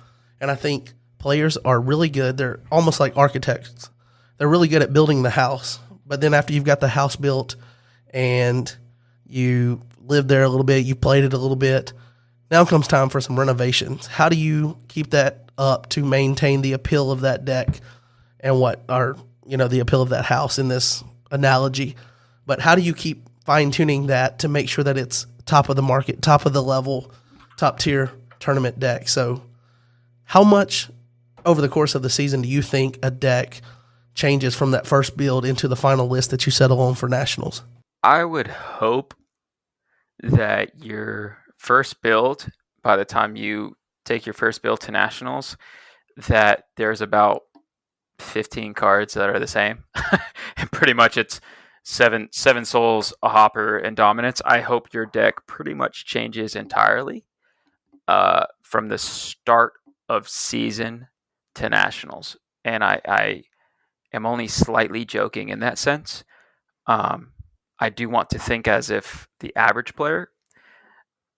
And I think players are really good. They're almost like architects. They're really good at building the house. But then after you've got the house built and you lived there a little bit, you played it a little bit, now comes time for some renovations. How do you keep that up to maintain the appeal of that deck and the appeal of that house in this analogy? But how do you keep fine-tuning that to make sure that it's top of the market, top of the level, top-tier tournament deck? So how much over the course of the season do you think a deck changes from that first build into the final list that you settle on for nationals? I would hope that your first build, by the time you take your first build to nationals, that there's about 15 cards that are the same. And pretty much it's seven souls, a hopper, and dominance. I hope your deck pretty much changes entirely from the start of season to nationals. And I am only slightly joking in that sense. I do want to think as if the average player,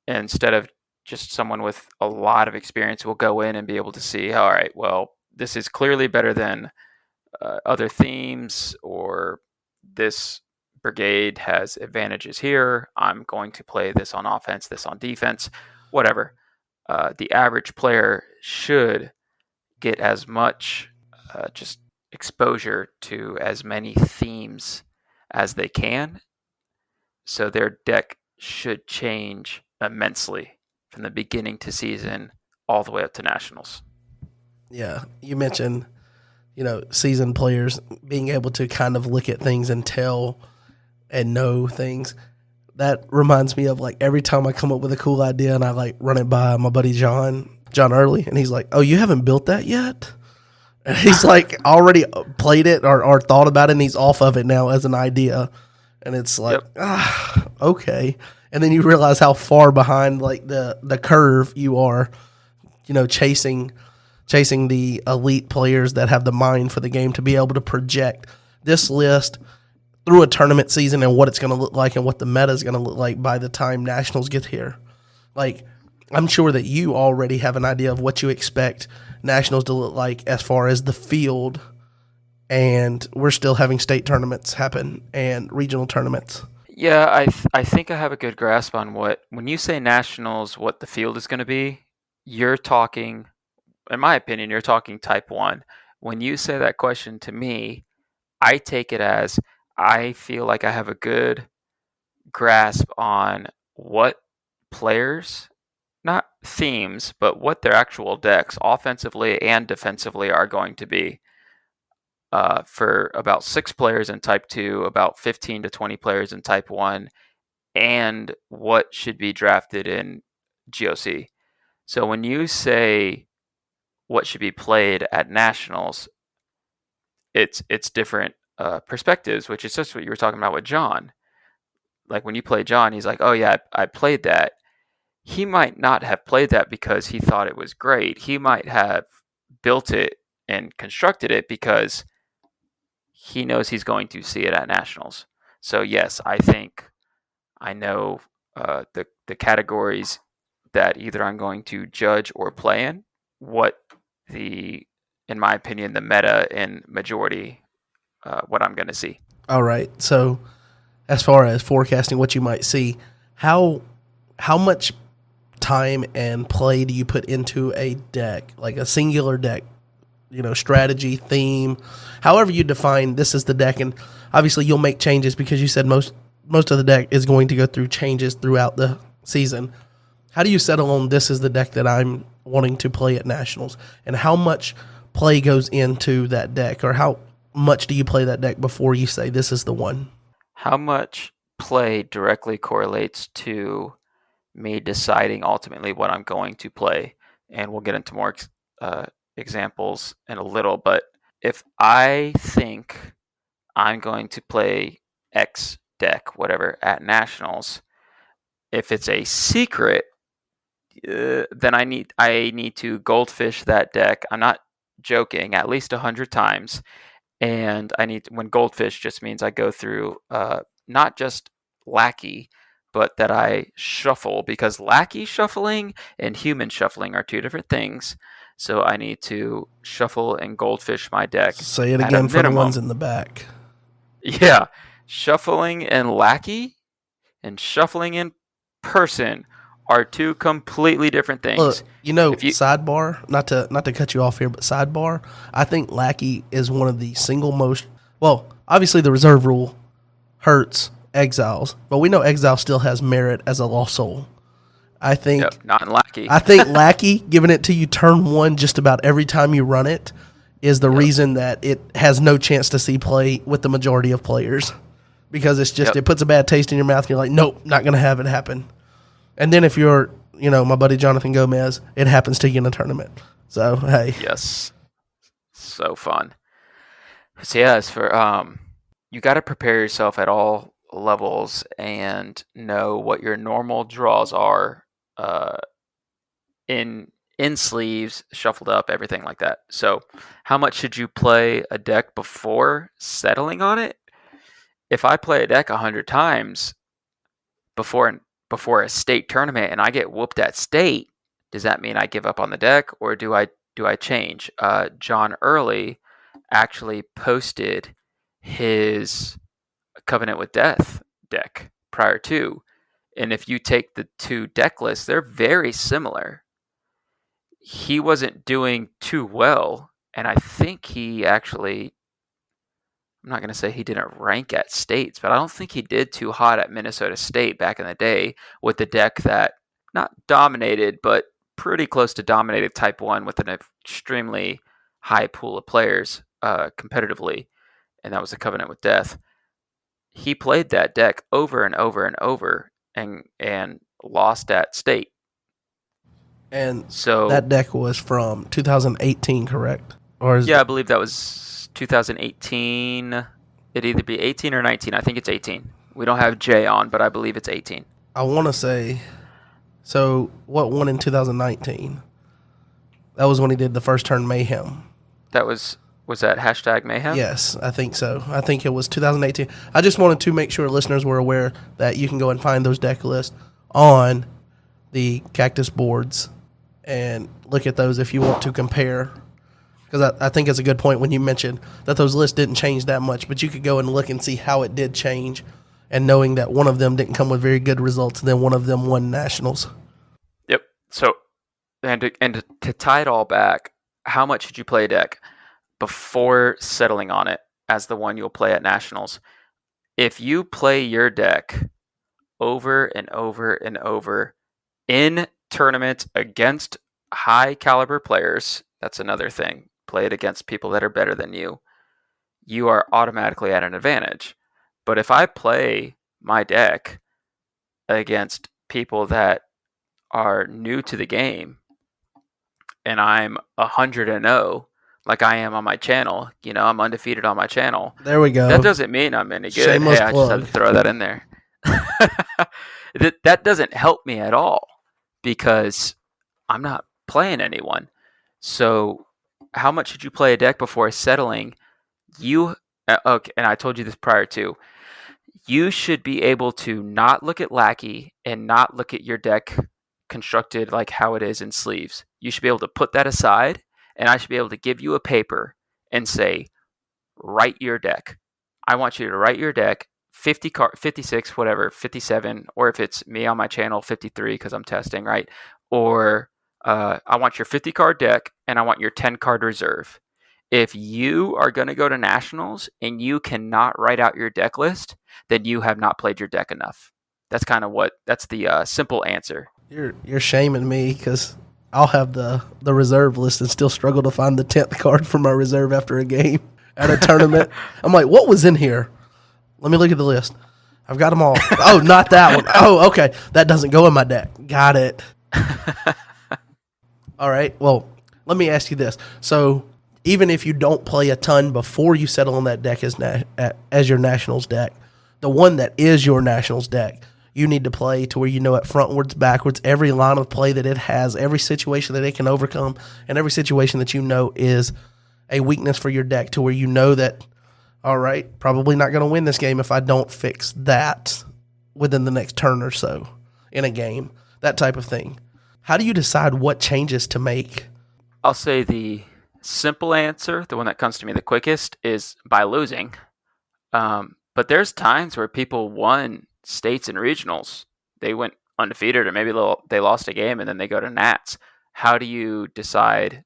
instead of just someone with a lot of experience, will go in and be able to see, all right, well, this is clearly better than other themes, or this brigade has advantages here. I'm going to play this on offense, this on defense, whatever. The average player should get as much just exposure to as many themes as they can, so their deck should change immensely from the beginning to season all the way up to nationals. Yeah, you mentioned, seasoned players being able to kind of look at things and tell and know things. That reminds me of every time I come up with a cool idea and I run it by my buddy John Early, and he's like, "Oh, you haven't built that yet?" And he's already played it or thought about it, and he's off of it now as an idea. And it's okay. And then you realize how far behind the curve you are, chasing the elite players that have the mind for the game to be able to project this list through a tournament season and what it's going to look like and what the meta is going to look like by the time nationals get here. Like, I'm sure that you already have an idea of what you expect nationals to look like as far as the field, and we're still having state tournaments happen and regional tournaments. Yeah, I think I have a good grasp on when you say nationals, what the field is going to be. You're talking, in my opinion, you're talking type 1. When you say that question to me, I take it as I feel like I have a good grasp on what players, not themes, but what their actual decks, offensively and defensively, are going to be. For about 6 players in Type 2, about 15 to 20 players in Type 1, and what should be drafted in GOC. So when you say what should be played at Nationals, it's different perspectives, which is just what you were talking about with John. Like when you play John, he's like, oh yeah, I played that. He might not have played that because he thought it was great. He might have built it and constructed it because he knows he's going to see it at Nationals. So yes, I think I know the categories that either I'm going to judge or play in. What in my opinion, the meta and majority, what I'm going to see. All right. So, as far as forecasting what you might see, how much time and play do you put into a deck, like a singular deck? Strategy, theme, however you define this is the deck. And obviously you'll make changes because you said most of the deck is going to go through changes throughout the season. How do you settle on this is the deck that I'm wanting to play at Nationals? And how much play goes into that deck, or how much do you play that deck before you say this is the one? How much play directly correlates to me deciding ultimately what I'm going to play? And we'll get into more examples in a little, but if I think I'm going to play X deck, whatever, at Nationals, if it's a secret, then I need to goldfish that deck. I'm not joking, at least 100 times, and when goldfish just means I go through not just lackey, but that I shuffle, because lackey shuffling and human shuffling are 2 different things. So I need to shuffle and goldfish my deck. Say it again for the ones in the back. Yeah. Shuffling and lackey and shuffling in person are 2 completely different things. Look, sidebar, not to cut you off here, but sidebar, I think lackey is one of the single most, well, obviously the reserve rule hurts exiles, but we know exile still has merit as a lost soul. I think not in lackey. I think lackey, giving it to you turn 1 just about every time you run it, is the reason that it has no chance to see play with the majority of players, because it's just it puts a bad taste in your mouth and you're like, nope, not going to have it happen. And then if you're, my buddy Jonathan Gomez, it happens to you in a tournament. So, hey. Yes. So fun. So, yeah, as for, you got to prepare yourself at all levels and know what your normal draws are in sleeves, shuffled up, everything like that. So, how much should you play a deck before settling on it? If I play a deck 100 times before a state tournament and I get whooped at state, does that mean I give up on the deck, or do I change? John Early actually posted his Covenant with Death deck prior to, and if you take the 2 deck lists, they're very similar. He wasn't doing too well, and I think he actually, I'm not going to say he didn't rank at states, but I don't think he did too hot at Minnesota State back in the day with the deck that not dominated, but pretty close to dominated Type 1 with an extremely high pool of players competitively, and that was the Covenant with Death. He played that deck over and over and over and lost at state. And so that deck was from 2018, correct? I believe that was 2018. It'd either be 18 or 19. I think it's 18. We don't have J on, but I believe it's 18. I want to say, so what won in 2019? That was when he did the first turn Mayhem. That was Was that hashtag mayhem? Yes, I think so. I think it was 2018. I just wanted to make sure listeners were aware that you can go and find those deck lists on the Cactus boards and look at those if you want to compare. Because I think it's a good point when you mentioned that those lists didn't change that much, but you could go and look and see how it did change, and knowing that one of them didn't come with very good results, and then one of them won nationals. Yep. So, and to tie it all back, how much did you play a deck before settling on it as the one you'll play at nationals? If you play your deck over and over and over in tournaments against high caliber players, that's another thing. Play it against people that are better than you. You are automatically at an advantage. But if I play my deck against people that are new to the game and I'm 100-0, like I am on my channel, I'm undefeated on my channel. There we go. That doesn't mean I'm any good. Shameless I just had to throw that in there. That doesn't help me at all because I'm not playing anyone. So how much did you play a deck before settling? Okay, and I told you this prior to. You should be able to not look at Lackey and not look at your deck constructed like how it is in sleeves. You should be able to put that aside, and I should be able to give you a paper and say, write your deck. I want you to write your deck 56, whatever, 57, or if it's me on my channel, 53 because I'm testing, right? Or I want your 50-card deck, and I want your 10-card reserve. If you are going to go to nationals and you cannot write out your deck list, then you have not played your deck enough. That's the simple answer. You're shaming me because I'll have the reserve list and still struggle to find the 10th card for my reserve after a game at a tournament. I'm like, what was in here? Let me look at the list. I've got them all. Oh, not that one. Oh, okay. That doesn't go in my deck. Got it. All right. Well, let me ask you this. So even if you don't play a ton before you settle on that deck as your nationals deck, the one that is your nationals deck, you need to play to where you know it frontwards, backwards, every line of play that it has, every situation that it can overcome, and every situation that you know is a weakness for your deck to where you know that, all right, probably not going to win this game if I don't fix that within the next turn or so in a game, that type of thing. How do you decide what changes to make? I'll say the simple answer, the one that comes to me the quickest, is by losing. But there's times where people won states and regionals. They went undefeated, or maybe they lost a game and then they go to Nats. How do you decide?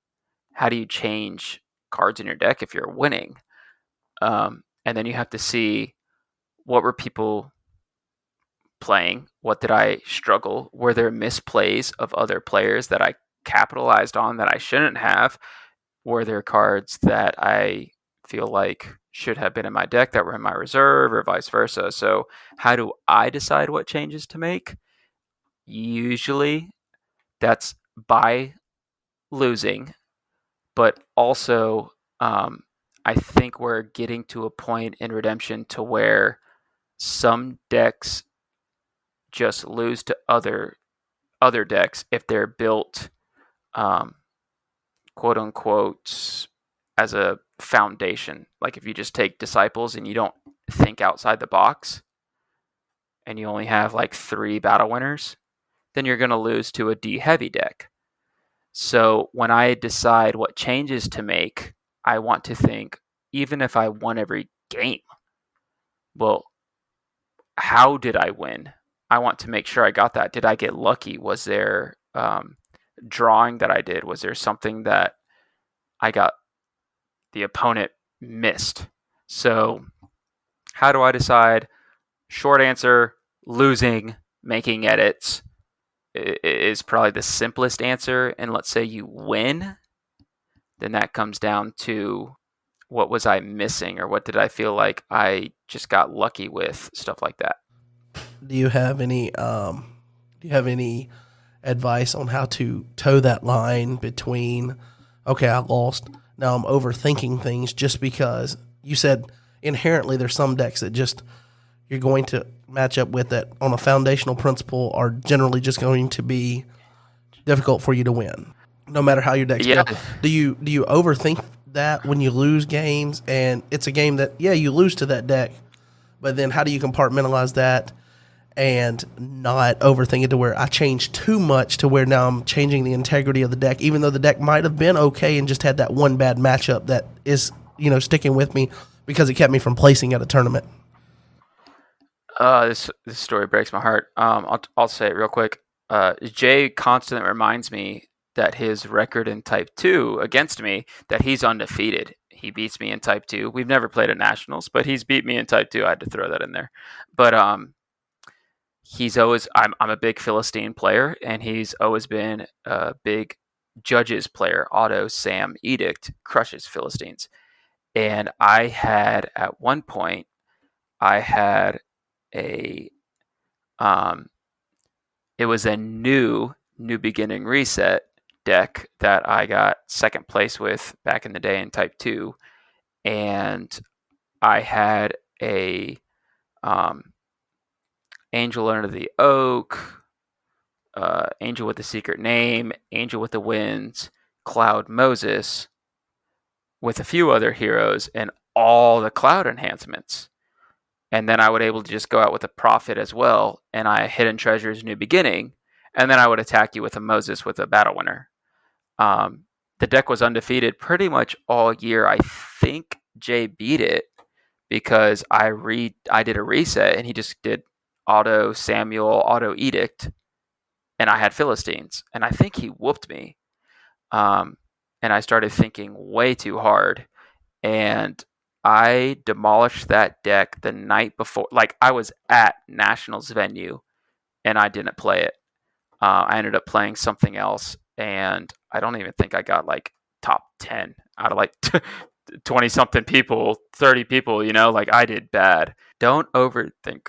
How do you change cards in your deck if you're winning? And then you have to see, what were people playing? What did I struggle? Were there misplays of other players that I capitalized on that I shouldn't have? Were there cards that I feel like should have been in my deck that were in my reserve, or vice versa? So how do I decide what changes to make? Usually that's by losing, but also I think we're getting to a point in Redemption to where some decks just lose to other decks if they're built quote unquote as a foundation. Like if you just take Disciples and you don't think outside the box and you only have like 3 battle winners, then you're going to lose to a D heavy deck. So when I decide what changes to make, I want to think, even if I won every game, well, how did I win? I want to make sure I got that. Did I get lucky? Was there drawing that I did? Was there something that I got the opponent missed? So how do I decide? Short answer, losing, making edits is probably the simplest answer. And let's say you win, then that comes down to, what was I missing, or what did I feel like I just got lucky with, stuff like that. Do you have any advice on how to toe that line between, okay, I lost, now I'm overthinking things, just because you said inherently there's some decks that just you're going to match up with that on a foundational principle are generally just going to be difficult for you to win, no matter how your decks go. Do you overthink that when you lose games, and it's a game that, yeah, you lose to that deck, but then how do you compartmentalize that and not overthink it to where I change too much to where now I'm changing the integrity of the deck, even though the deck might have been okay and just had that one bad matchup that is, sticking with me because it kept me from placing at a tournament. This story breaks my heart. I'll say it real quick. Jay constantly reminds me that his record in Type 2 against me, that he's undefeated. He beats me in Type 2. We've never played at Nationals, but he's beat me in Type 2. I had to throw that in there. But he's always I'm a big Philistine player, and he's always been a big Judges player. Otto, Sam, Edict crushes Philistines. And I had at one point I had a it was a new beginning reset deck that I got second place with back in the day in Type 2, and I had a Angel Under the Oak, Angel with the Secret Name, Angel with the Winds, Cloud Moses, with a few other heroes and all the cloud enhancements. And then I would able to just go out with a Prophet as well, and I Hidden Treasures New Beginning, and then I would attack you with a Moses with a Battle Winner. The deck was undefeated pretty much all year. I think Jay beat it because I did a reset and he just did Auto Samuel, Auto Edict, and I had Philistines, and I think he whooped me. And I started thinking way too hard, and I demolished that deck the night before. Like, I was at Nationals venue and I didn't play it. I ended up playing something else, and I don't even think I got like top 10 out of like 20 something people, 30 people, like I did bad. Don't overthink.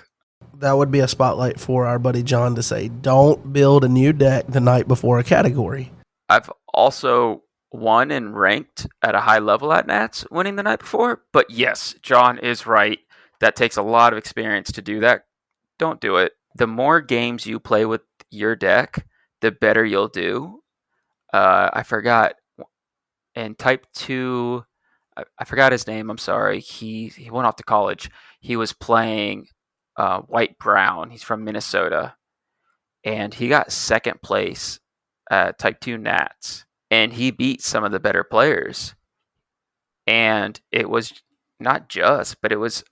That would be a spotlight for our buddy John to say, don't build a new deck the night before a category. I've also won and ranked at a high level at Nats winning the night before. But yes, John is right. That takes a lot of experience to do that. Don't do it. The more games you play with your deck, the better you'll do. I forgot in Type 2, I forgot his name. I'm sorry. He went off to college. He was playing White Brown. He's from Minnesota. And he got second place at Type 2 Nats. And he beat some of the better players. And it was not just, but it was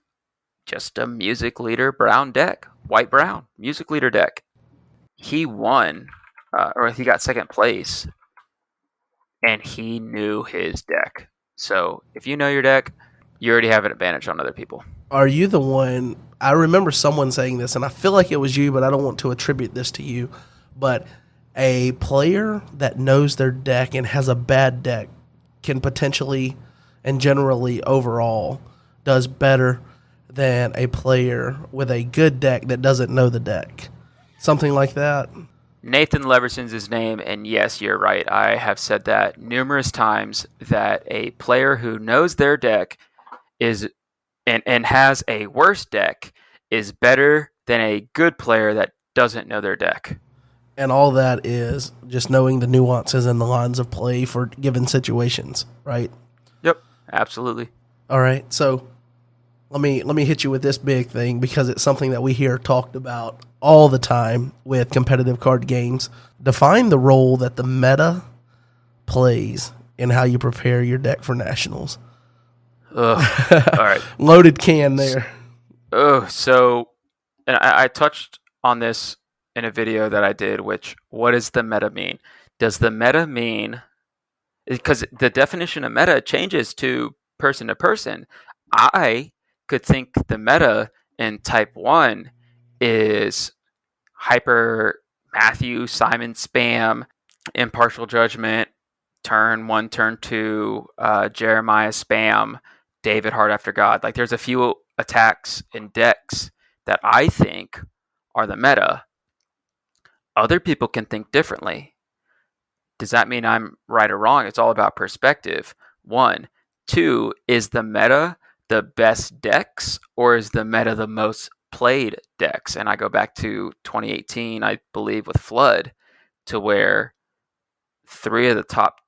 just a Music Leader Brown deck. White Brown, Music Leader deck. He won, or he got second place, and he knew his deck. So if you know your deck, you already have an advantage on other people. Are you the one? I remember someone saying this, and I feel like it was you, but I don't want to attribute this to you. But a player that knows their deck and has a bad deck can potentially and generally overall does better than a player with a good deck that doesn't know the deck. Something like that. Nathan Leverson's his name, and yes, you're right. I have said that numerous times, that a player who knows their deck is and has a worse deck is better than a good player that doesn't know their deck. And all that is just knowing the nuances and the lines of play for given situations, right? Yep, absolutely. All right, so let me hit you with this big thing because it's something that we hear talked about all the time with competitive card games. Define the role that the meta plays in how you prepare your deck for Nationals. Ugh. All right. Loaded can there. So, and I touched on this in a video that I did, which, what does the meta mean? Does the meta mean, because the definition of meta changes to person, I could think the meta in Type 1 is Hyper, Matthew, Simon spam, Impartial Judgment, turn 1, turn 2, Jeremiah spam, David Hard After God. Like, there's a few attacks in decks that I think are the meta. Other people can think differently. Does that mean I'm right or wrong? It's all about perspective. 1. 2, is the meta the best decks, or is the meta the most played decks? And I go back to 2018, I believe, with Flood, to where 3 of the top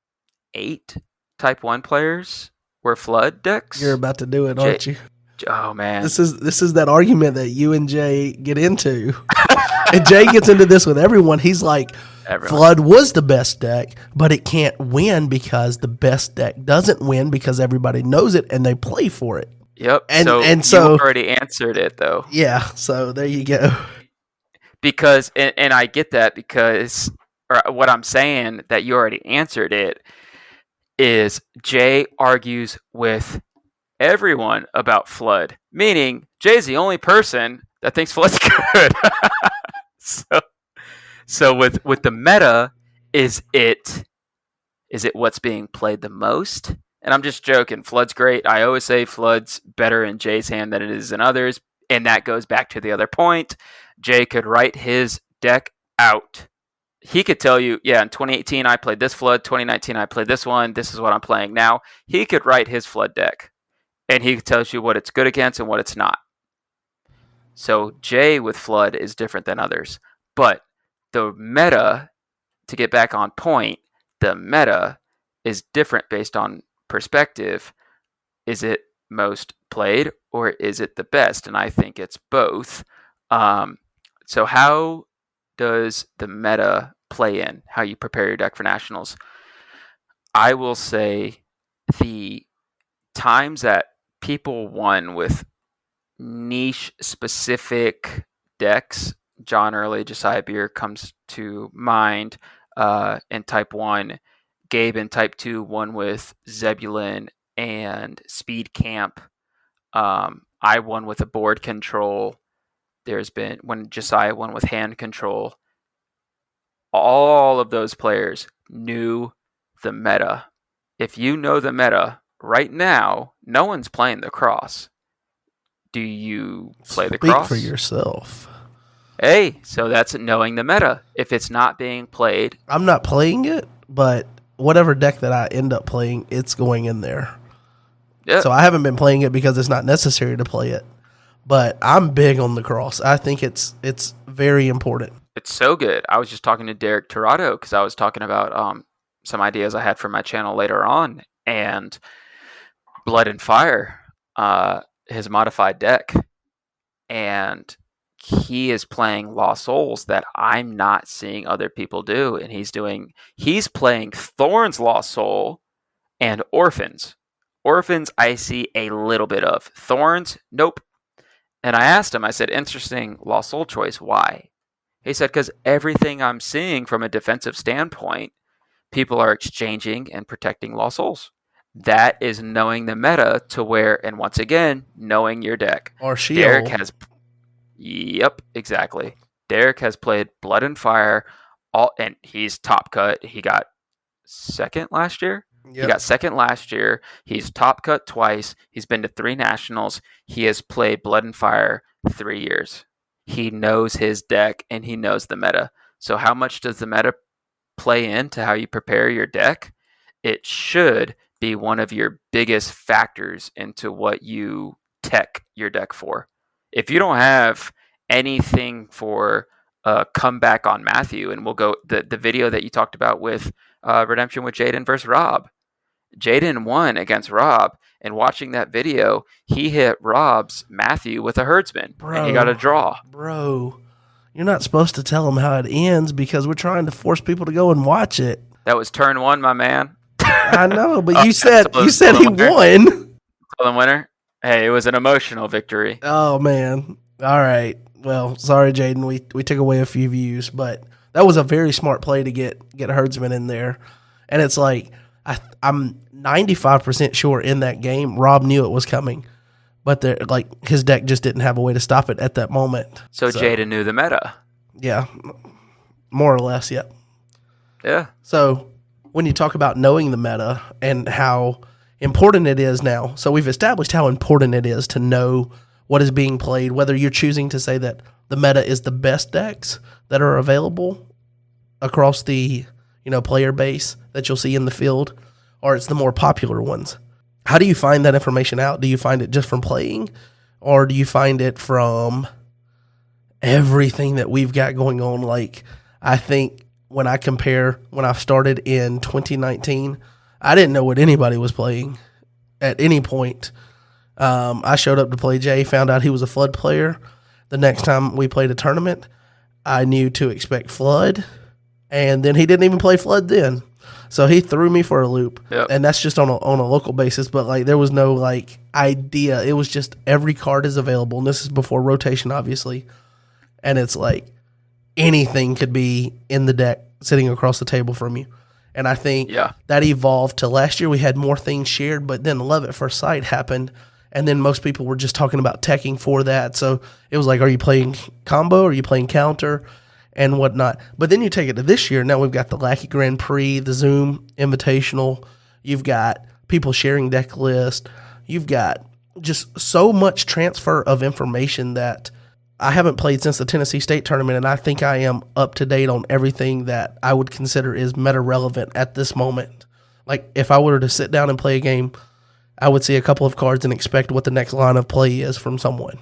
8 Type 1 players were Flood decks. You're about to do it, aren't you? Oh, man. This is that argument that you and Jay get into. And Jay gets into this with everyone. He's like, Flood was the best deck, but it can't win because the best deck doesn't win because everybody knows it and they play for it. Yep. And so you already answered it, though. Yeah. So there you go. Because, and I get that because, or what I'm saying that you already answered it is Jay argues with everyone about Flood, meaning Jay's the only person that thinks Flood's good. So with the meta, is it what's being played the most? And I'm just joking. Flood's great. I always say Flood's better in Jay's hand than it is in others, and that goes back to the other point. Jay could write his deck out. He could tell you, yeah, in 2018 I played this Flood, 2019 I played this one, this is what I'm playing now. He could write his Flood deck, and he tells you what it's good against and what it's not. So Jay with Flood is different than others. But the meta, to get back on point, the meta is different based on perspective. Is it most played or is it the best? And I think it's both. So how does the meta play in how you prepare your deck for nationals? I will say the times that people won with niche specific decks, John Early, Josiah Beer comes to mind in Type 1. Gabe in Type 2 won with Zebulon and Speed Camp. I won with a board control. There's been when Josiah won with hand control. All of those players knew the meta. If you know the meta right now, no one's playing the cross. Do you play the cross? Speak for yourself. Hey, so that's knowing the meta. If it's not being played, I'm not playing it, but whatever deck that I end up playing, it's going in there. Yep. So I haven't been playing it because it's not necessary to play it. But I'm big on the cross. I think it's very important. It's so good. I was just talking to Derek Torado because I was talking about some ideas I had for my channel later on, and Blood and Fire, his modified deck, and he is playing Lost Souls that I'm not seeing other people do, and he's playing Thorn's Lost Soul and Orphans. Orphans I see a little bit of. Thorns, nope. And I asked him, I said, interesting Lost Soul choice, why? He said, because everything I'm seeing from a defensive standpoint, people are exchanging and protecting Lost Souls. That is knowing the meta to where, and once again, knowing your deck. Or Shield. Yep, exactly. Derek has played Blood and Fire, and he's top cut. He got second last year. Yep. He got second last year. He's top cut twice. He's been to 3 nationals. He has played Blood and Fire 3 years. He knows his deck and he knows the meta. So how much does the meta play into how you prepare your deck? It should be one of your biggest factors into what you tech your deck for. If you don't have anything for comeback on Matthew, and we'll go the video that you talked about with Redemption with Jaden versus Rob. Jaden won against Rob, and watching that video, he hit Rob's Matthew with a herdsman, and he got a draw. Bro, you're not supposed to tell him how it ends because we're trying to force people to go and watch it. That was turn 1, my man. I know, but you said he won. The winner. Hey, it was an emotional victory. Oh man! All right. Well, sorry, Jaden. We took away a few views, but that was a very smart play to get herdsman in there, and it's like. I'm 95% sure in that game, Rob knew it was coming, but his deck just didn't have a way to stop it at that moment. So Jaden knew the meta. Yeah, more or less, yeah. Yeah. So when you talk about knowing the meta and how important it is now, so we've established how important it is to know what is being played, whether you're choosing to say that the meta is the best decks that are available across the player base that you'll see in the field, or it's the more popular ones. How do you find that information out? Do you find it just from playing, or do you find it from everything that we've got going on? Like, I think when I started in 2019, I didn't know what anybody was playing at any point. I showed up to play Jay, found out he was a Flood player. The next time we played a tournament, I knew to expect Flood, and then he didn't even play Flood then. So he threw me for a loop, Yep. and that's just on a local basis. But like, there was no like idea. It was just every card is available, and this is before rotation, obviously. And it's like anything could be in the deck sitting across the table from you. And I think that evolved to last year. We had more things shared, but then Love at First Sight happened, and then most people were just talking about teching for that. So it was like, are you playing combo? Are you playing counter? And whatnot. But then you take it to this year. Now we've got the Lackey Grand Prix, the Zoom Invitational. You've got people sharing deck list. You've got just so much transfer of information that I haven't played since the Tennessee State tournament, and I think I am up to date on everything that I would consider is meta relevant at this moment. Like, if I were to sit down and play a game, I would see a couple of cards and expect what the next line of play is from someone.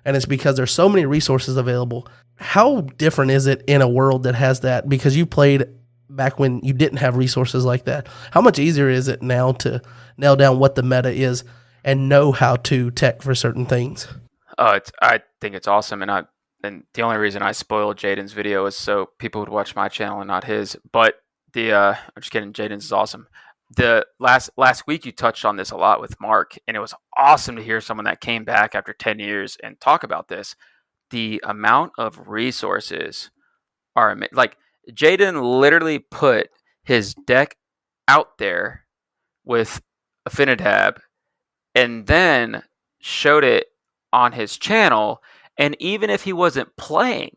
And it's because there's so many resources available. How different is it in a world that has that? Because you played back when you didn't have resources like that. How much easier is it now to nail down what the meta is and know how to tech for certain things? I think it's awesome, and the only reason I spoiled Jaden's video is so people would watch my channel and not his. But I'm just kidding. Jaden's is awesome. The last week you touched on this a lot with Mark, and it was awesome to hear someone that came back after 10 years and talk about this. The amount of resources are like Jaden literally put his deck out there with Affinitab and then showed it on his channel, and even if he wasn't playing,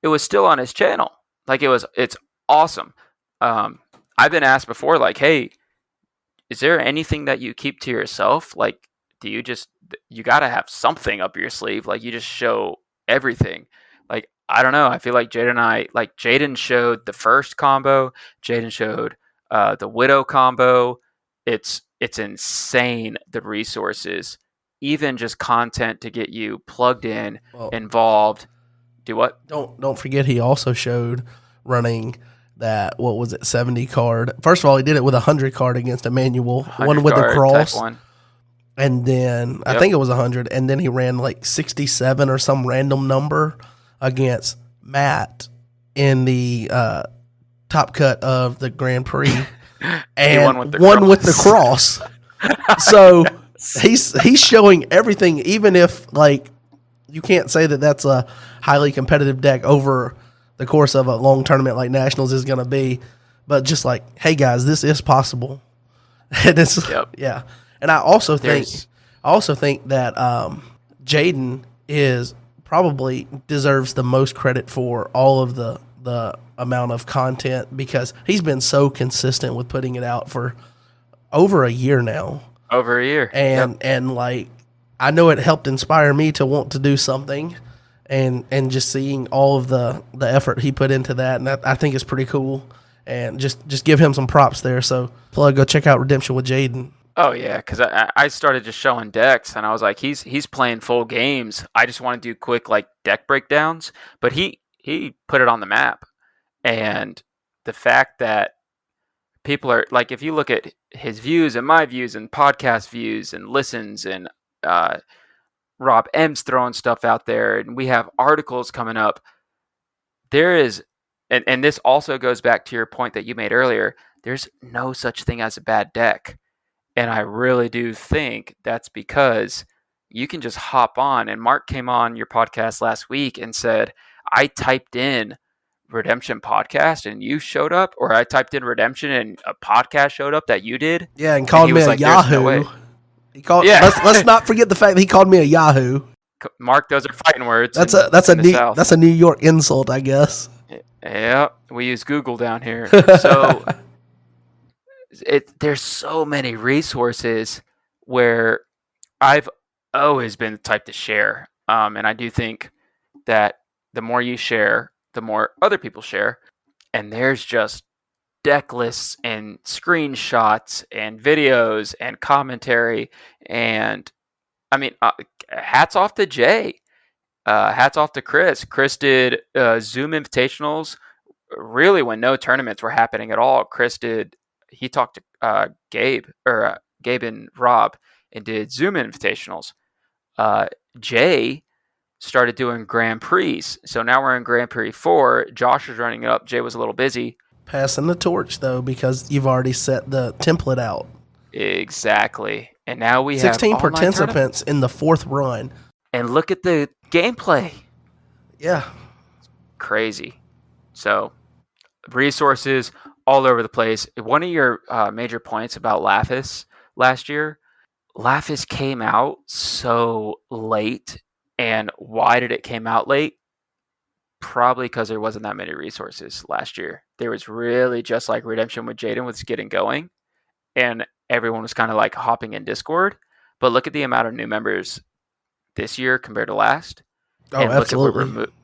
it was still on his channel. Like, it's awesome. I've been asked before, like, hey, is there anything that you keep to yourself? Like, you got to have something up your sleeve. Like, you just show everything. Like, I don't know. I feel like Jaden showed the first combo. Jaden showed the Widow combo. It's insane, the resources. Even just content to get you plugged in, involved. Do what? Don't forget he also showed running that, what was it, 70 card. First of all, he did it with 100 card against Emmanuel, one with the cross. And then I think it was 100, and then he ran like 67 or some random number against Matt in the top cut of the Grand Prix. And won with the cross. So he's showing everything, even if like you can't say that that's a highly competitive deck over the course of a long tournament like Nationals is going to be, but just like, hey guys, this is possible. And it's yeah. And I also think that Jaden is probably deserves the most credit for all of the amount of content, because he's been so consistent with putting it out for over a year now. Over a year. And like, I know it helped inspire me to want to do something, and just seeing all of the effort he put into that, and I think it's pretty cool. And just give him some props there. So go check out Redemption with Jaden. Oh yeah, because I started just showing decks, and I was like, he's playing full games. I just want to do quick like deck breakdowns, but he put it on the map. And the fact that people are like, if you look at his views and my views and podcast views and listens, and Rob M's throwing stuff out there, and we have articles coming up, there is, and this also goes back to your point that you made earlier, there's no such thing as a bad deck. And I really do think that's because you can just hop on, and Mark came on your podcast last week and said, I typed in Redemption podcast and you showed up, or I typed in Redemption and a podcast showed up that you did. Yeah, and called me a Yahoo. He called. Yeah. Let's not forget the fact that he called me a Yahoo. Mark, those are fighting words. That's a New York insult, I guess. Yeah, we use Google down here. So there's so many resources where I've always been the type to share, and I do think that the more you share, the more other people share. And there's just deck lists and screenshots and videos and commentary. And I mean, hats off to Jay. Hats off to Chris. Chris did Zoom invitationals really when no tournaments were happening at all. Chris did he talked to Gabe and Rob and did Zoom invitationals. Uh, Jay started doing Grand Prix. So now we're in Grand Prix 4. Josh was running it up. Jay was a little busy. Passing the torch, though, because you've already set the template out. Exactly. And now we have 16 online participants in the 4th run. And look at the gameplay. Yeah. Crazy. So, resources all over the place. One of your major points about Lafis last year, Lafis came out so late. And why did it came out late? Probably because there wasn't that many resources last year. There was really just like Redemption with Jaden was getting going, and everyone was kind of like hopping in Discord. But look at the amount of new members this year compared to last. Oh, And absolutely. look at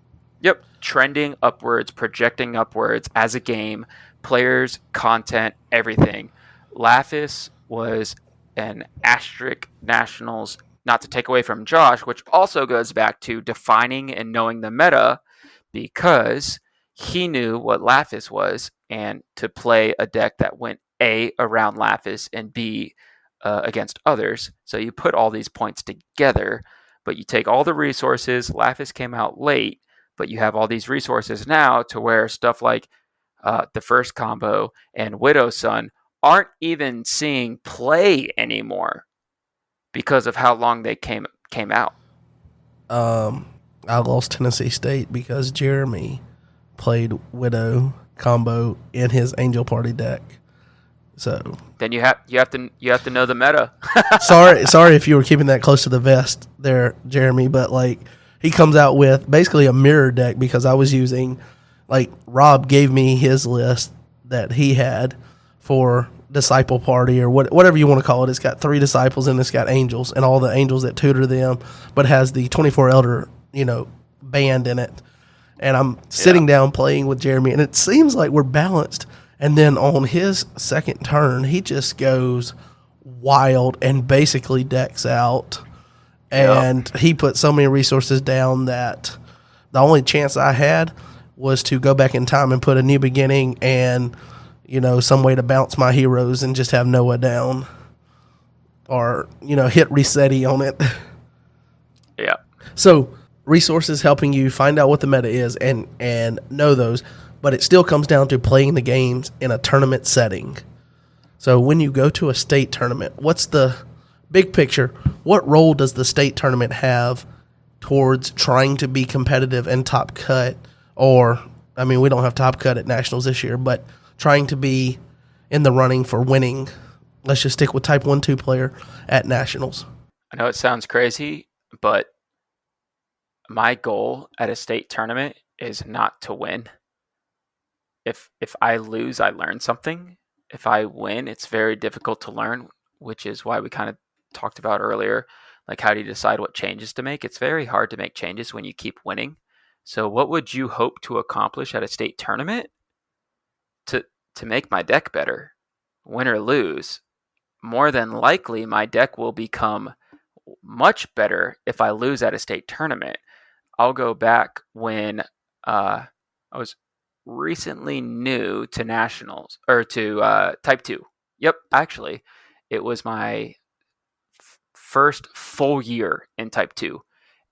Yep, trending upwards, projecting upwards as a game, players, content, everything. Lafis was an asterisk nationals, not to take away from Josh, which also goes back to defining and knowing the meta, because he knew what Lafis was, and to play a deck that went A, around Lafis, and B, against others. So you put all these points together, but you take all the resources. Lafis came out late, but you have all these resources now to where stuff like the first combo and Widow's Son aren't even seeing play anymore because of how long they came out. I lost Tennessee State because Jeremy played Widow combo in his Angel Party deck. So then you have to know the meta. sorry if you were keeping that close to the vest there, Jeremy, but like he comes out with basically a mirror deck because I was using, like, Rob gave me his list that he had for Disciple Party or whatever you want to call it. It's got 3 disciples and it's got angels and all the angels that tutor them, but has the 24 elder, band in it. And I'm sitting down playing with Jeremy, and it seems like we're balanced. And then on his second turn, he just goes wild and basically decks out. And he put so many resources down that the only chance I had was to go back in time and put a new beginning and, some way to bounce my heroes and just have Noah down or, hit resetty on it. Yeah. So resources helping you find out what the meta is and know those, but it still comes down to playing the games in a tournament setting. So when you go to a state tournament, what's the big picture? What role does the state tournament have towards trying to be competitive and top cut? Or, I mean, we don't have top cut at nationals this year, but trying to be in the running for winning. Let's just stick with type 1-2 player at nationals. I know it sounds crazy, but my goal at a state tournament is not to win. If I lose, I learn something. If I win, it's very difficult to learn, which is why we kind of talked about earlier, like how do you decide what changes to make? It's very hard to make changes when you keep winning. So what would you hope to accomplish at a state tournament to make my deck better? Win or lose, more than likely my deck will become much better if I lose at a state tournament. I'll go back when I was recently new to nationals or to type 2. Yep, actually, it was my first full year in type 2,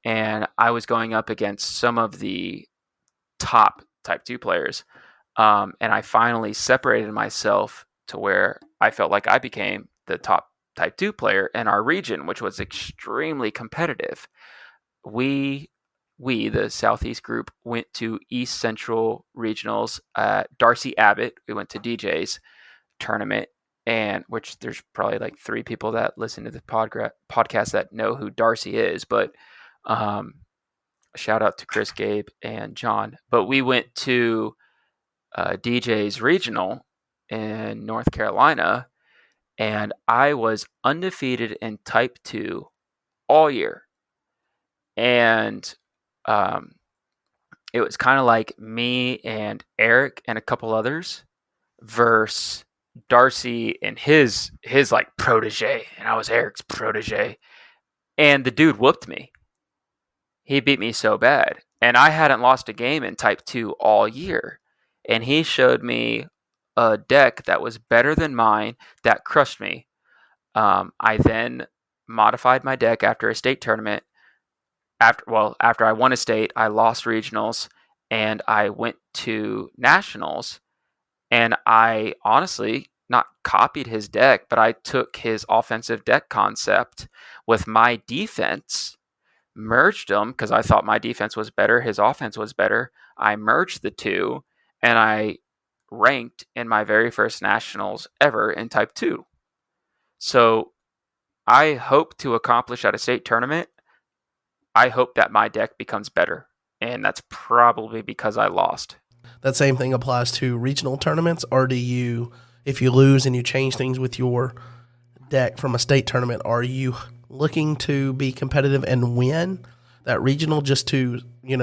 and I was going up against some of the top type 2 players, and I finally separated myself to where I felt like I became the top type 2 player in our region, which was extremely competitive. We, the Southeast group, went to East Central Regionals. Darcy Abbott, we went to DJ's tournament, and which there's probably like 3 people that listen to the podcast that know who Darcy is, but shout out to Chris, Gabe, and John. But we went to DJ's regional in North Carolina, and I was undefeated in type 2 all year. And it was kind of like me and Eric and a couple others versus Darcy and his like protege, and I was Eric's protege, and the dude whooped me. He beat me so bad, and I hadn't lost a game in type 2 all year, and he showed me a deck that was better than mine that crushed me. I then modified my deck after a state tournament. After I won a state, I lost regionals and I went to nationals, and I honestly not copied his deck, but I took his offensive deck concept with my defense, merged them because I thought my defense was better, his offense was better. I merged the two, and I ranked in my very first nationals ever in Type 2. So I hope to accomplish at a state tournament. I hope that my deck becomes better, and that's probably because I lost. That same thing applies to regional tournaments, or do you, if you lose and you change things with your deck from a state tournament, are you looking to be competitive and win that regional just to,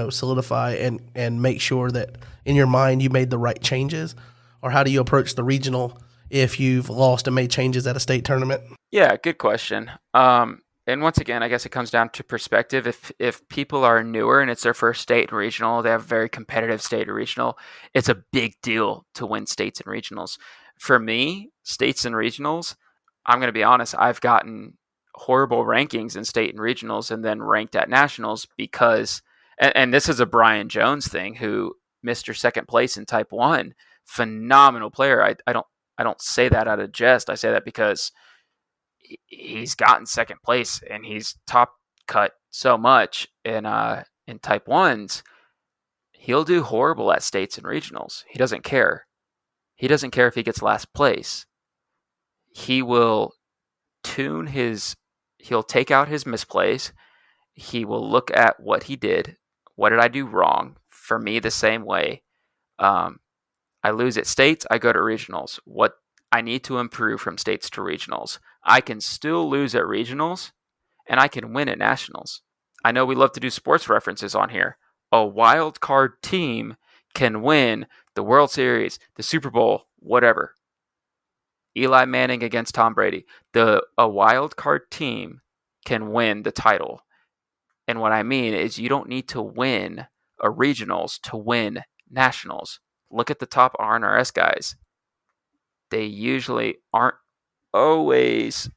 solidify and make sure that in your mind you made the right changes? Or how do you approach the regional if you've lost and made changes at a state tournament? Yeah, good question. And once again, I guess it comes down to perspective. If people are newer and it's their first state and regional, they have a very competitive state and regional, it's a big deal to win states and regionals. For me, states and regionals, I'm going to be honest, I've gotten horrible rankings in state and regionals and then ranked at nationals because, and this is a Brian Jones thing, who Mr. Second Place in Type 1, phenomenal player. I don't say that out of jest. I say that because he's gotten second place and he's top cut so much in Type 1s. He'll do horrible at states and regionals. He doesn't care. He doesn't care if he gets last place. He will he'll take out his misplays. He will look at what he did. What did I do wrong? For me, the same way. I lose at states, I go to regionals. What I need to improve from states to regionals. I can still lose at regionals, and I can win at nationals. I know we love to do sports references on here. A wild card team can win the World Series, the Super Bowl, whatever. Eli Manning against Tom Brady. A wild card team can win the title. And what I mean is you don't need to win a regionals to win nationals. Look at the top RNRS guys. They usually aren't always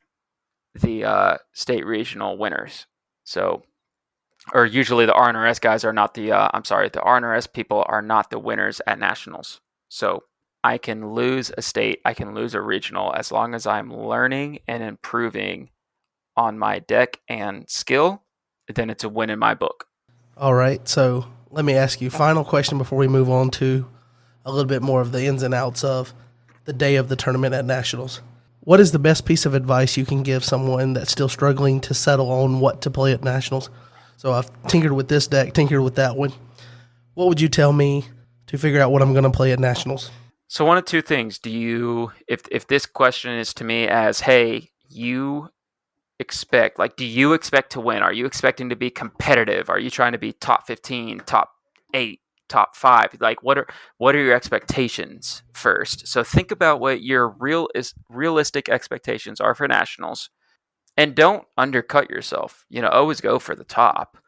the state regional winners. Or usually the RNRS guys are not the RNRS people are not the winners at nationals. So I can lose a state, I can lose a regional as long as I'm learning and improving on my deck and skill, then it's a win in my book. All right, so let me ask you, final question before we move on to a little bit more of the ins and outs of the day of the tournament at nationals. What is the best piece of advice you can give someone that's still struggling to settle on what to play at nationals? So I've tinkered with this deck, tinkered with that one. What would you tell me to figure out what I'm going to play at nationals? So one of two things. If this question is to me as, hey, do you expect to win? Are you expecting to be competitive? Are you trying to be top 15, top 8, top 5? Like, what are your expectations first? So think about what your realistic expectations are for nationals, and don't undercut yourself. Always go for the top.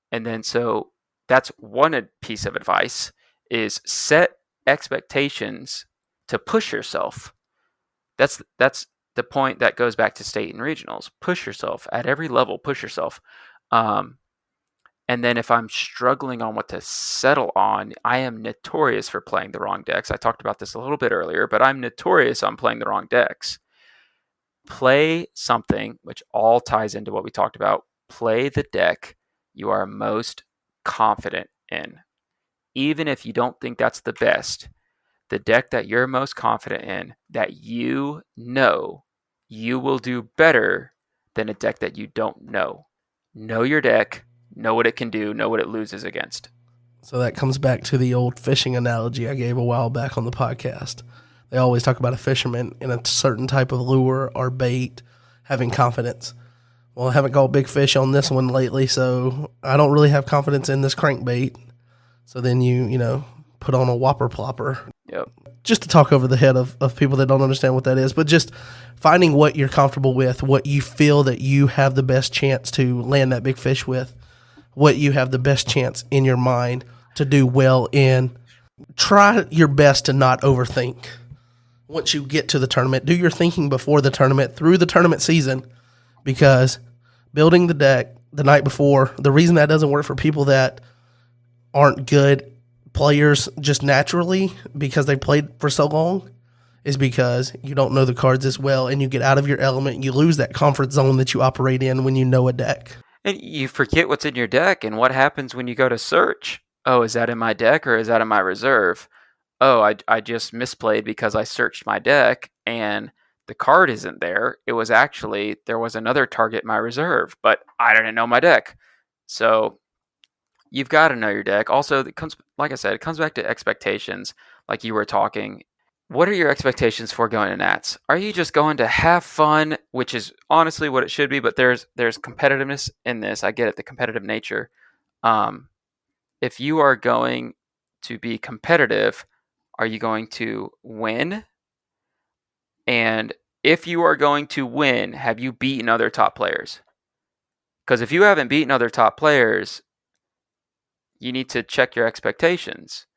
And then so that's one piece of advice, is set expectations to push yourself. That's the point that goes back to state and regionals. Push yourself at every level. Push yourself. And then if I'm struggling on what to settle on, I am notorious for playing the wrong decks. I talked about this a little bit earlier, but I'm notorious on playing the wrong decks. Play something, which all ties into what we talked about. Play the deck you are most confident in. Even if you don't think that's the best, the deck that you're most confident in, that you know you will do better than a deck that you don't know. Know your deck, know what it can do, know what it loses against. So that comes back to the old fishing analogy I gave a while back on the podcast. They always talk about a fisherman in a certain type of lure or bait having confidence. Well, I haven't caught big fish on this one lately, so I don't really have confidence in this crankbait. So then you put on a whopper plopper. Yep. Just to talk over the head of people that don't understand what that is, but just finding what you're comfortable with, what you feel that you have the best chance to land that big fish with, what you have the best chance in your mind to do well in. Try your best to not overthink. once you get to the tournament. Do your thinking before the tournament, through the tournament season, because building the deck the night before, the reason that doesn't work for people that aren't good players just naturally because they played for so long is because you don't know the cards as well and you get out of your element. You lose that comfort zone that you operate in when you know a deck. And you forget what's in your deck, and what happens when you go to search? Oh, is that in my deck or is that in my reserve? Oh, I just misplayed because I searched my deck and the card isn't there. It was actually, there was another target in my reserve, but I didn't know my deck. So you've got to know your deck. Also, it comes, like I said, it comes back to expectations, like you were talking. What are your expectations for going to Nats? Are you just going to have fun, which is honestly what it should be, but there's competitiveness in this. I get it, the competitive nature. Um, if you are going to be competitive, are you going to win? And if you are going to win, have you beaten other top players? Because if you haven't beaten other top players, you need to check your expectations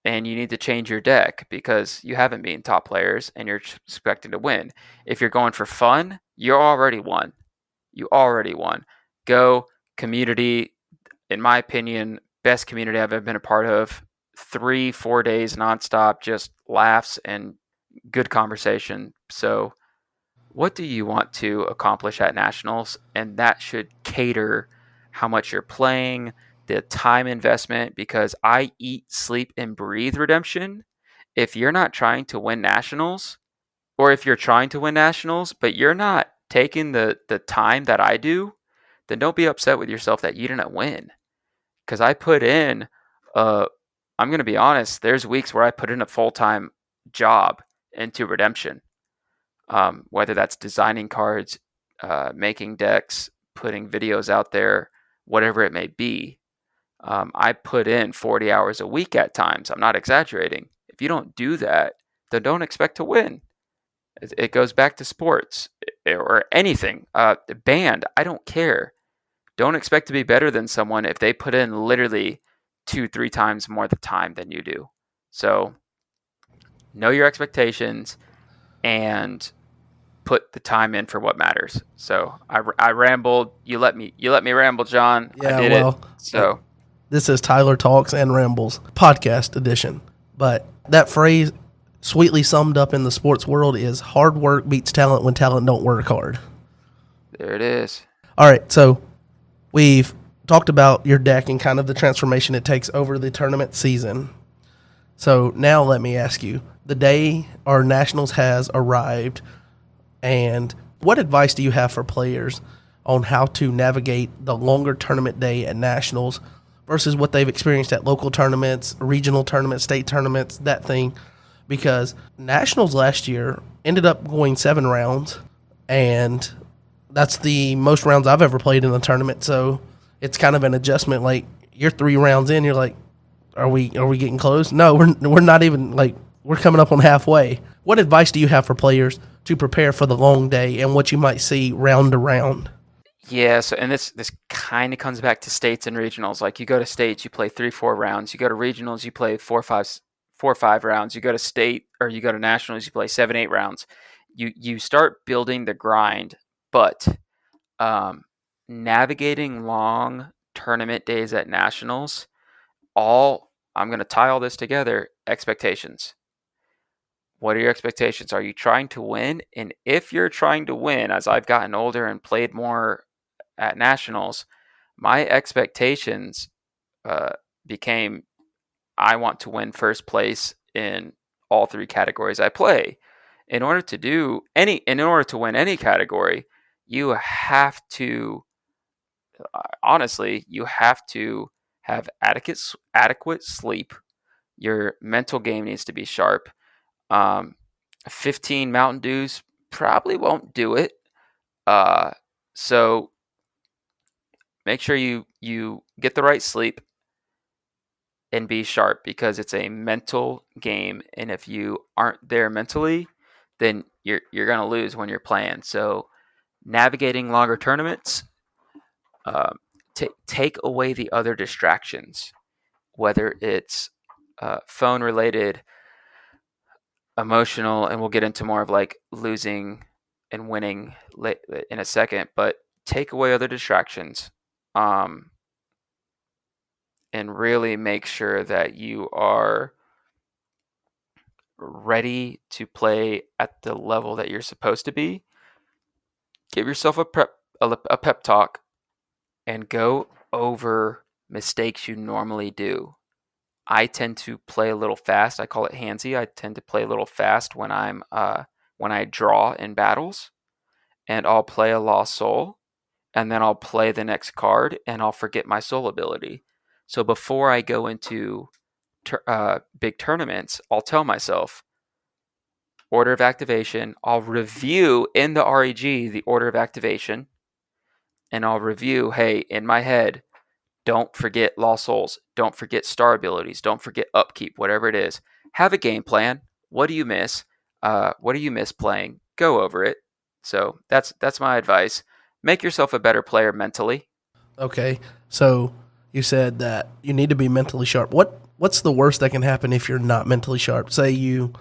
and you need to change your deck because you haven't beaten top players and you're expecting to win. If you're going for fun, you already won. You already won. Go community, in my opinion, best community I've ever been a part of. 3-4 days nonstop, just laughs and good conversation. So, what do you want to accomplish at nationals? And that should cater how much you're playing, the time investment, because I eat, sleep, and breathe redemption. If you're not trying to win nationals, or if you're trying to win nationals, but you're not taking the time that I do, then don't be upset with yourself that you didn't win. Because I put in, I'm going to be honest, there's weeks where I put in a full time job into redemption, whether that's designing cards, making decks, putting videos out there, whatever it may be. I put in 40 hours a week at times. I'm not exaggerating. If you don't do that, then don't expect to win. It goes back to sports or anything. Band, I don't care. Don't expect to be better than someone if they put in literally 2-3 times more the time than you do. So know your expectations and put the time in for what matters. So I rambled. You let me ramble, John. I Yeah, did it. well, So this is Tyler Talks and Rambles podcast edition. But that phrase, sweetly summed up in the sports world, is hard work beats talent when talent don't work hard. there it is. All right, so we've talked about your deck and kind of the transformation it takes over the tournament season. So now let me ask you, the day our nationals has arrived, and what advice do you have for players on how to navigate the longer tournament day at nationals versus what they've experienced at local tournaments, regional tournaments, state tournaments, that thing? Because nationals last year ended up going 7 rounds, and that's the most rounds I've ever played in a tournament. So it's kind of an adjustment. Like, you're 3 rounds in, you're like, are we getting close? No, we're not even, like, we're coming up on halfway. What advice do you have for players to prepare for the long day and what you might see round to round? Yeah. So and this kind of comes back to states and regionals. Like you go to states, you play 3-4 rounds. You go to regionals, you play 4-5 rounds. You go to state or you go to nationals, you play 7-8 rounds. You start building the grind, but um, navigating long tournament days at nationals, all I'm going to tie all this together. Expectations. What are your expectations? Are you trying to win? And if you're trying to win, as I've gotten older and played more at nationals, my expectations uh, became I want to win first place in all 3 categories I play. In order to win any category, you have to honestly, you have to have adequate sleep. Your mental game needs to be sharp. Um, 15 Mountain Dews probably won't do it. Uh, so make sure you get the right sleep and be sharp because it's a mental game, and if you aren't there mentally, then you're gonna lose when you're playing. So navigating longer tournaments, um, take away the other distractions, whether it's phone related, emotional, and we'll get into more of like losing and winning in a second, but take away other distractions, um, and really make sure that you are ready to play at the level that you're supposed to be. Give yourself a pep talk and go over mistakes you normally do. I tend to play a little fast. I call it handsy. I tend to play a little fast when I draw in battles, and I'll play a lost soul, and then I'll play the next card, and I'll forget my soul ability. So before I go into big tournaments, I'll tell myself order of activation. I'll review in the REG the order of activation, and I'll review. Hey, in my head, don't forget Lost Souls. Don't forget star abilities. Don't forget upkeep, whatever it is. Have a game plan. What do you miss? What do you miss playing? Go over it. So that's my advice. Make yourself a better player mentally. Okay, so you said that you need to be mentally sharp. What's the worst that can happen if you're not mentally sharp? Say you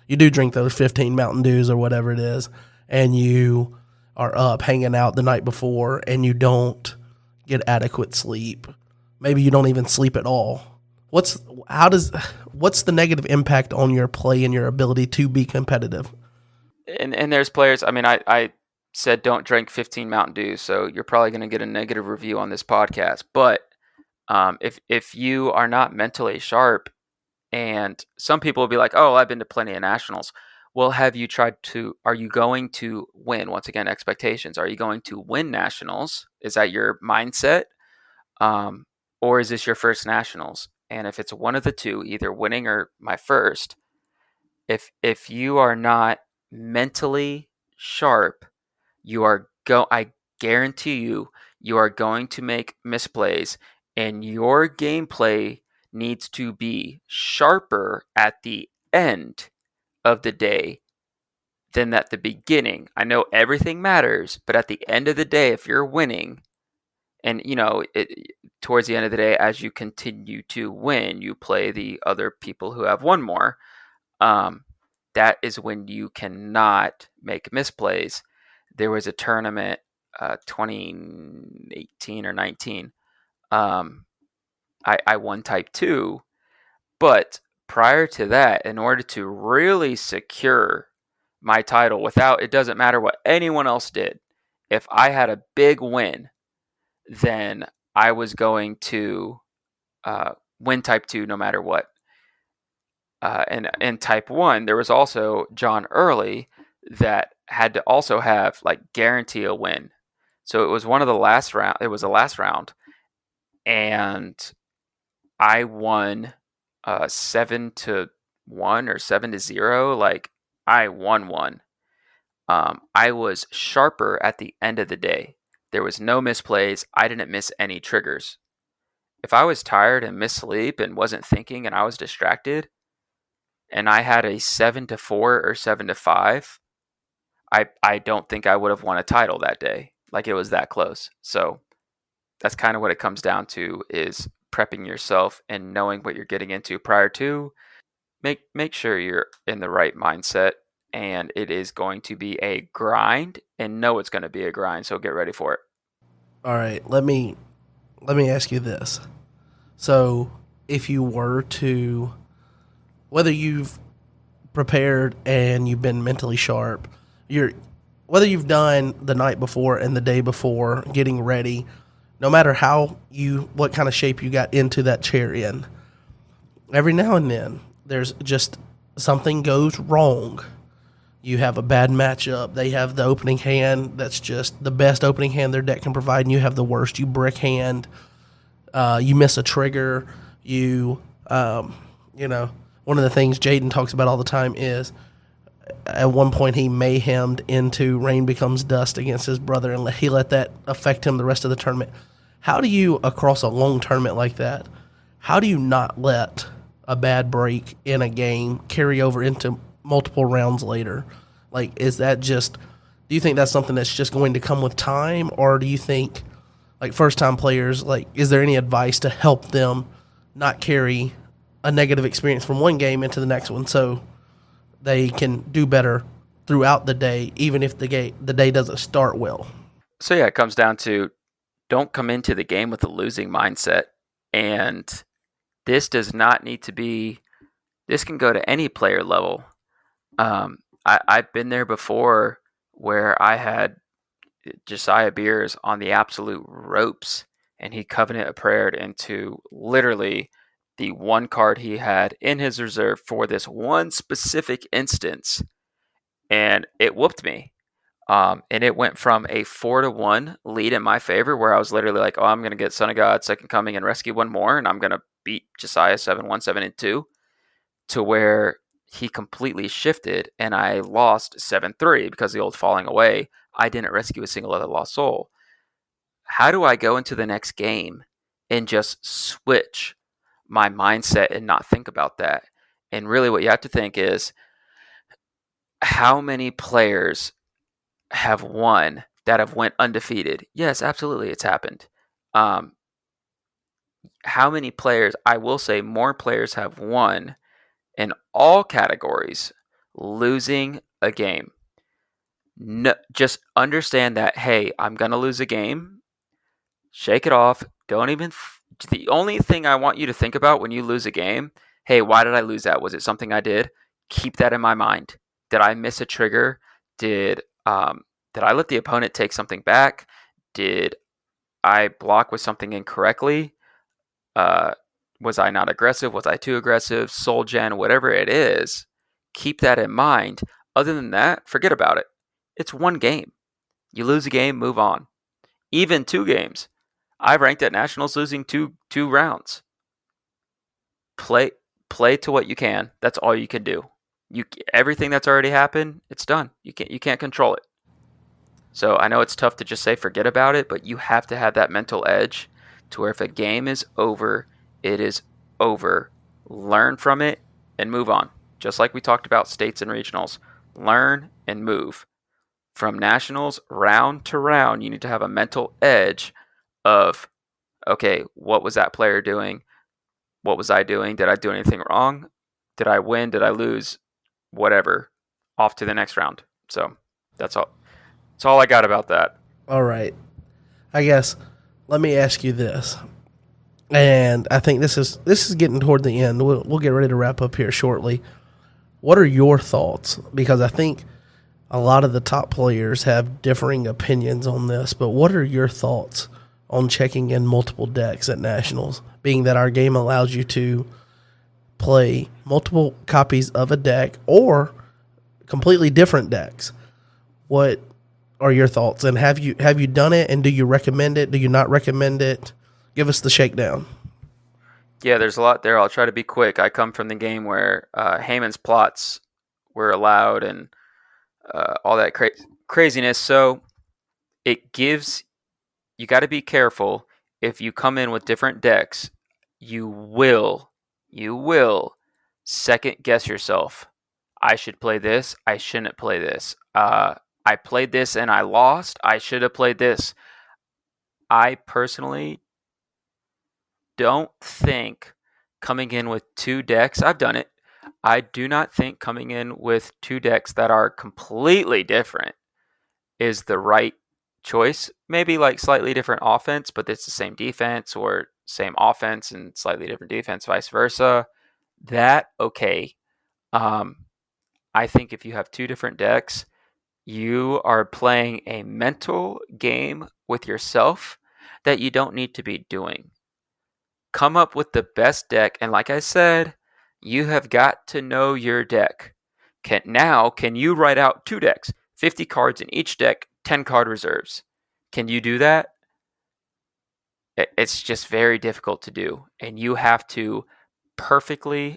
do drink those 15 Mountain Dews or whatever it is, and you are up hanging out the night before, and you don't get adequate sleep. Maybe you don't even sleep at all. What's the negative impact on your play and your ability to be competitive? And there's players. I mean, I said don't drink 15 Mountain Dews, so you're probably going to get a negative review on this podcast. But if you are not mentally sharp, and some people will be like, "Oh, I've been to plenty of nationals." Well, have you tried to? Are you going to win? Once again, expectations. Are you going to win nationals? Is that your mindset? Um, or is this your first nationals? And if it's one of the two, either winning or my first, if you are not mentally sharp, I guarantee you are going to make misplays, and your gameplay needs to be sharper at the end of the day than at the beginning. I know everything matters, but at the end of the day, if you're winning, and towards the end of the day, as you continue to win, you play the other people who have won more. Um, that is when you cannot make misplays. There was a tournament, 2018 or 19. I won Type 2, but prior to that, in order to really secure my title without, it doesn't matter what anyone else did, if I had a big win, then I was going to win Type 2 no matter what. And in Type 1, there was also John Early that had to also have like guarantee a win. So it was one of the last round. It was the last round, and I won 7-1 or 7-0. Like I won one. I was sharper at the end of the day. There was no misplays. I didn't miss any triggers. If I was tired and missed sleep and wasn't thinking and I was distracted, and I had a 7-4 or 7-5, I don't think I would have won a title that day. Like it was that close. So that's kind of what it comes down to, is prepping yourself and knowing what you're getting into prior to. Make sure you're in the right mindset, and it is going to be a grind, and know it's going to be a grind, so get ready for it. All right, let me ask you this. So, if you were to, whether you've prepared and you've been mentally sharp, whether you've done the night before and the day before getting ready, no matter what kind of shape you got into that chair in, every now and then there's just something goes wrong. You have a bad matchup. They have the opening hand that's just the best opening hand their deck can provide, and you have the worst. You brick hand. You miss a trigger. One of the things Jaden talks about all the time is at one point he mayhemed into Rain Becomes Dust against his brother, and he let that affect him the rest of the tournament. How do you, across a long tournament like that, how do you not let a bad break in a game carry over into multiple rounds later? Like, do you think that's something that's just going to come with time, or do you think, like, first-time players, like, is there any advice to help them not carry a negative experience from one game into the next one? So they can do better throughout the day, even if the day doesn't start well. So yeah, it comes down to don't come into the game with a losing mindset. And this does not need to be, this can go to any player level. I've been there before where I had Josiah Beers on the absolute ropes, and he covenant a prayer into literally the one card he had in his reserve for this one specific instance, and it whooped me. And it went from a 4-1 lead in my favor, where I was literally like, "Oh, I'm gonna get Son of God, Second Coming, and rescue one more, and I'm gonna beat Josiah 7-1, 7-2," to where he completely shifted, and I lost 7-3 because the old falling away. I didn't rescue a single other lost soul. How do I go into the next game and just switch my mindset and not think about that? And really, what you have to think is, how many players have won that have went undefeated? Yes, absolutely, it's happened. Um, how many players? I will say more players have won in all categories losing a game. No, just understand that, hey, I'm going to lose a game. Shake it off. Don't even. The only thing I want you to think about when you lose a game, hey, why did I lose that? Was it something I did? Keep that in my mind. Did I miss a trigger? Did I let the opponent take something back? Did I block with something incorrectly? Was I not aggressive? Was I too aggressive? Soul gen, whatever it is, keep that in mind. Other than that, forget about it. It's one game. You lose a game, move on. Even 2 games. I've ranked at nationals losing two rounds. Play to what you can. That's all you can do. Everything that's already happened, it's done. You can't control it. So I know it's tough to just say forget about it, but you have to have that mental edge to where if a game is over, it is over. Learn from it and move on. Just like we talked about states and regionals. Learn and move. From nationals, round to round, you need to have a mental edge of, okay, what was that player doing? What was I doing? Did I do anything wrong? Did I win? Did I lose? Whatever. Off to the next round. So that's all. That's all I got about that. All right. I guess let me ask you this. And I think this is getting toward the end. We'll get ready to wrap up here shortly. What are your thoughts? Because I think a lot of the top players have differing opinions on this, but what are your thoughts on checking in multiple decks at nationals, being that our game allows you to play multiple copies of a deck or completely different decks? What are your thoughts, and have you done it, and do you recommend it? Do you not recommend it? Give us the shakedown. Yeah, there's a lot there. I'll try to be quick. I come from the game where Heyman's plots were allowed and all that craziness. So it gives, you got to be careful. If you come in with different decks, you will second guess yourself. I should play this. I shouldn't play this. I played this and I lost. I should have played this. I personally don't think coming in with 2 decks, I've done it. I do not think coming in with 2 decks that are completely different is the right choice. Maybe like slightly different offense, but it's the same defense, or same offense and slightly different defense, vice versa. That, okay. I think if you have 2 different decks, you are playing a mental game with yourself that you don't need to be doing. Come up with the best deck, and like I said, you have got to know your deck. Can you write out 2 decks, 50 cards in each deck, 10 card reserves? Can you do that? It's just very difficult to do, and you have to perfectly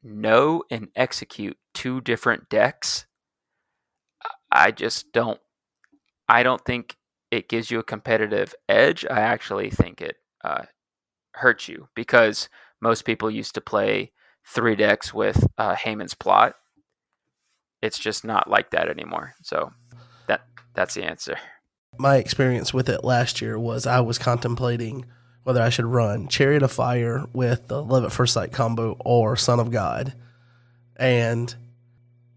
know and execute 2 different decks. I don't think it gives you a competitive edge. I actually think it hurts you, because most people used to play 3 decks with Heyman's plot. It's just not like that anymore. So that's the answer. My experience with it last year was I was contemplating whether I should run Chariot of Fire with the Love at First Sight combo or Son of God. And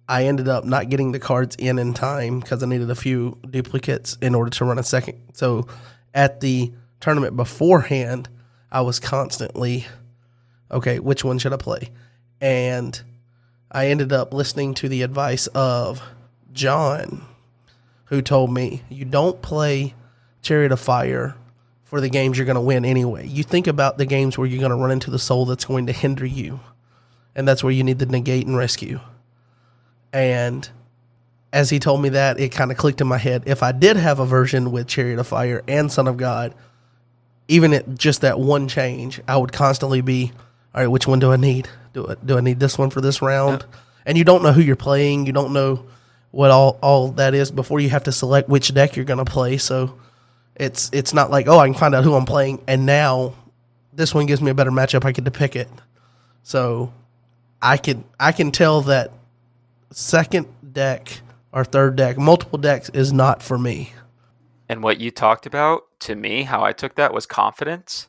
I ended up not getting the cards in time because I needed a few duplicates in order to run a second. So at the tournament beforehand, I was constantly, okay, which one should I play? And I ended up listening to the advice of John, who told me, you don't play Chariot of Fire for the games you're going to win anyway. You think about the games where you're going to run into the soul that's going to hinder you. And that's where you need to negate and rescue. And as he told me that, it kind of clicked in my head. If I did have a version with Chariot of Fire and Son of God, even at just that one change, I would constantly be, all right, which one do I need? Do I need this one for this round? Yep. And you don't know who you're playing. You don't know what all that is before you have to select which deck you're going to play. So it's not like, oh, I can find out who I'm playing, and now this one gives me a better matchup. I get to pick it. So I can tell that second deck or third deck, multiple decks, is not for me. And what you talked about, to me, how I took that was confidence.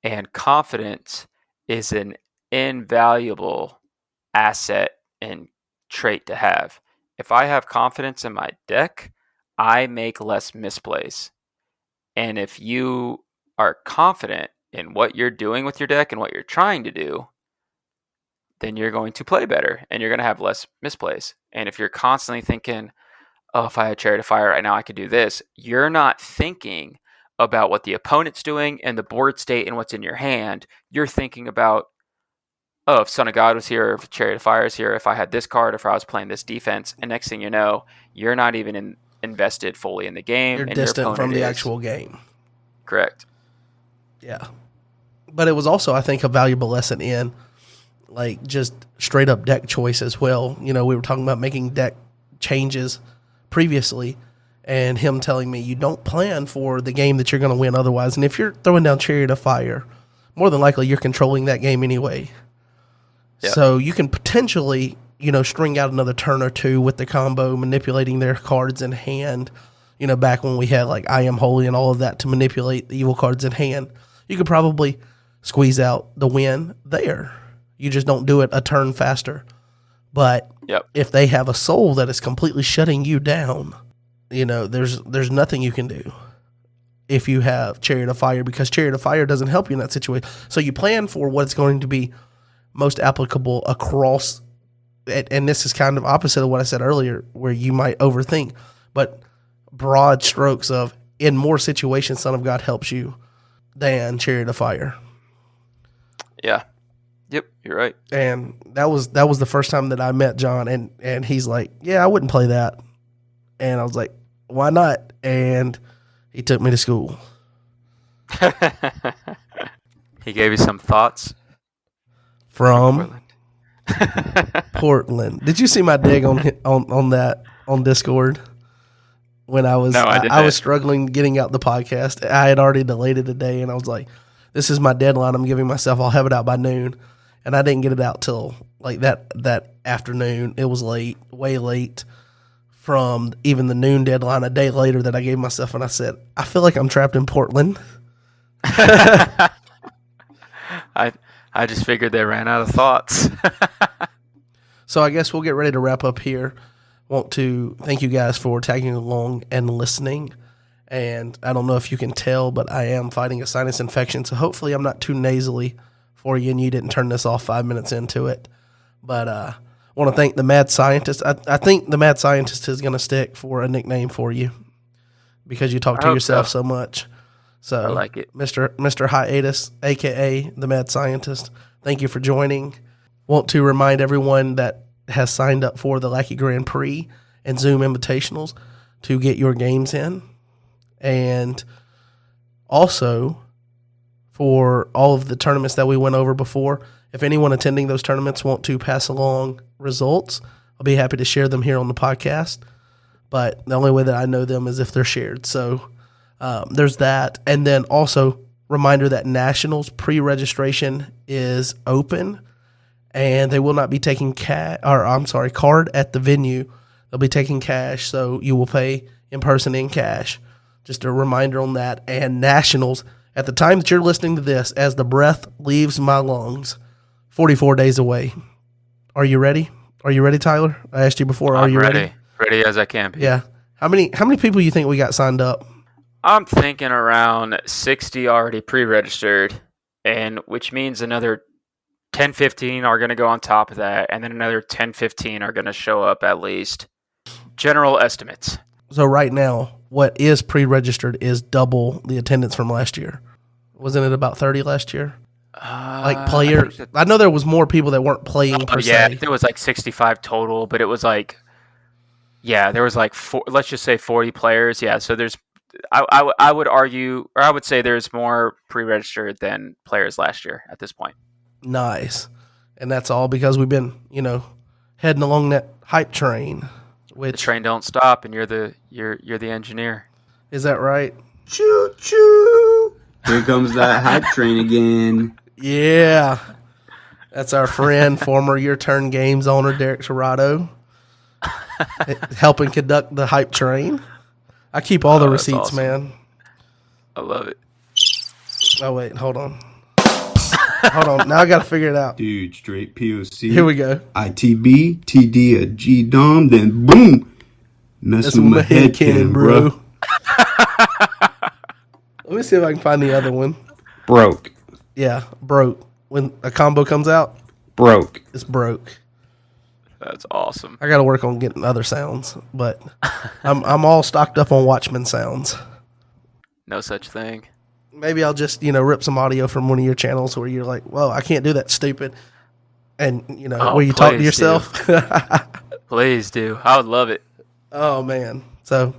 And confidence is an invaluable asset and trait to have. If I have confidence in my deck, I make less misplays. And if you are confident in what you're doing with your deck and what you're trying to do, then you're going to play better and you're going to have less misplays. And if you're constantly thinking, oh, if I had Chariot of Fire right now, I could do this, you're not thinking about what the opponent's doing and the board state and what's in your hand. You're thinking about, oh, if Son of God was here, or if Chariot of Fire is here, if I had this card, if I was playing this defense. And next thing you know, you're not even invested fully in the game. You're and distant from the actual game. Correct. Yeah. But it was also, I think, a valuable lesson in, like, just straight up deck choice as well. You know, we were talking about making deck changes previously, and him telling me you don't plan for the game that you're going to win otherwise. And if you're throwing down Chariot of Fire, more than likely you're controlling that game anyway. Yep. So you can potentially, string out another turn or two with the combo, manipulating their cards in hand. Back when we had like I Am Holy and all of that to manipulate the evil cards in hand, you could probably squeeze out the win there. You just don't do it a turn faster. But if they have a soul that is completely shutting you down, there's nothing you can do if you have Chariot of Fire, because Chariot of Fire doesn't help you in that situation. So you plan for what's going to be most applicable across, and this is kind of opposite of what I said earlier, where you might overthink, but broad strokes of, in more situations, Son of God helps you than Chariot of Fire. Yeah. Yep, you're right. And that was the first time that I met John, and he's like, yeah, I wouldn't play that. And I was like, why not? And he took me to school. He gave you some thoughts from Portland. Did you see my dig on that on Discord? When I was I was struggling getting out the podcast. I had already delayed it a day, and I was like, this is my deadline I'm giving myself. I'll have it out by noon. And I didn't get it out till like that afternoon. It was late, way late from even the noon deadline a day later that I gave myself. And I said, I feel like I'm trapped in Portland. I just figured they ran out of thoughts. So I guess we'll get ready to wrap up here. Want to thank you guys for tagging along and listening. And I don't know if you can tell, but I am fighting a sinus infection. So hopefully I'm not too nasally for you and you didn't turn this off 5 minutes into it. But I want to thank the Mad Scientist. I think the Mad Scientist is going to stick for a nickname for you because you talk to yourself so much. So I like it. Mr. Hiatus, a.k.a. the Mad Scientist, thank you for joining. Want to remind everyone that has signed up for the Lackey Grand Prix and Zoom Invitationals to get your games in. And also, for all of the tournaments that we went over before, if anyone attending those tournaments want to pass along results, I'll be happy to share them here on the podcast. But the only way that I know them is if they're shared. So there's that. And then also, reminder that Nationals pre-registration is open, and they will not be taking card at the venue. They'll be taking cash, so you will pay in person in cash. Just a reminder on that. And Nationals, at the time that you're listening to this, as the breath leaves my lungs, 44 days away. Are you ready? Are you ready, Tyler? I asked you before. Are I'm you ready? Ready as I can be. Yeah. How many people you think we got signed up? I'm thinking around 60 already pre-registered, and which means another 10, 15 are going to go on top of that, and then another 10, 15 are going to show up at least. General estimates. So right now, what is pre-registered is double the attendance from last year. Wasn't it about 30 last year? Like players. I know there was more people that weren't playing per se. There was like 65 total, but it was like, there was like let's just say 40 players. Yeah, so there's, I would argue, or I would say there's more pre-registered than players last year at this point. Nice. And that's all because we've been, heading along that hype train. The train don't stop, and you're the engineer. Is that right? Choo choo! Here comes that hype train again. Yeah. That's our friend, former Your Turn Games owner, Derek Tirado, helping conduct the hype train. I keep all the receipts, awesome. Man. I love it. Oh, wait. Hold on. Hold on. Now I got to figure it out. Dude, straight POC. Here we go. ITB, TD, a G-Dom, then boom. Messing with my head cannon, bro. Let me see if I can find the other one. Broke. Yeah, broke. When a combo comes out, broke. It's broke. That's awesome. I got to work on getting other sounds, but I'm all stocked up on Watchmen sounds. No such thing. Maybe I'll just, rip some audio from one of your channels where you're like, well, I can't do that stupid. And, where you talk to yourself. Please do. I would love it. Oh, man. So,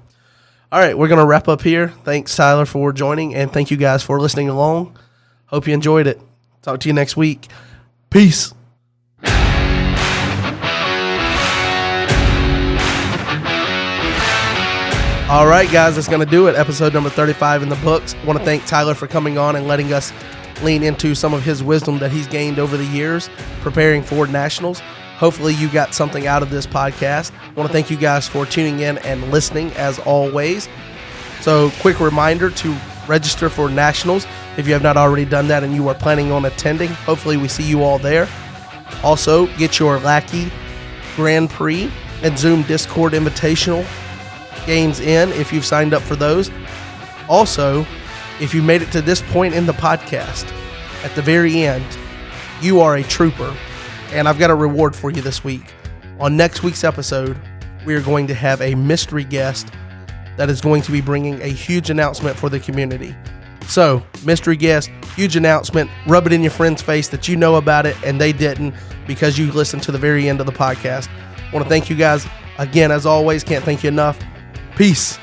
all right, we're going to wrap up here. Thanks, Tyler, for joining, and thank you guys for listening along. Hope you enjoyed it. Talk to you next week. Peace. All right, guys, that's going to do it. Episode number 35 in the books. I want to thank Tyler for coming on and letting us lean into some of his wisdom that he's gained over the years preparing for nationals. Hopefully you got something out of this podcast. I want to thank you guys for tuning in and listening as always. So quick reminder to register for nationals if you have not already done that and you are planning on attending. Hopefully we see you all there. Also, get your Lackey Grand Prix and Zoom Discord Invitational games in if you've signed up for those. Also, if you made it to this point in the podcast, at the very end, you are a trooper, and I've got a reward for you this week. On next week's episode, we are going to have a mystery guest that is going to be bringing a huge announcement for the community. So, mystery guest, huge announcement, rub it in your friend's face that you know about it and they didn't because you listened to the very end of the podcast. I want to thank you guys again, as always. Can't thank you enough. Peace.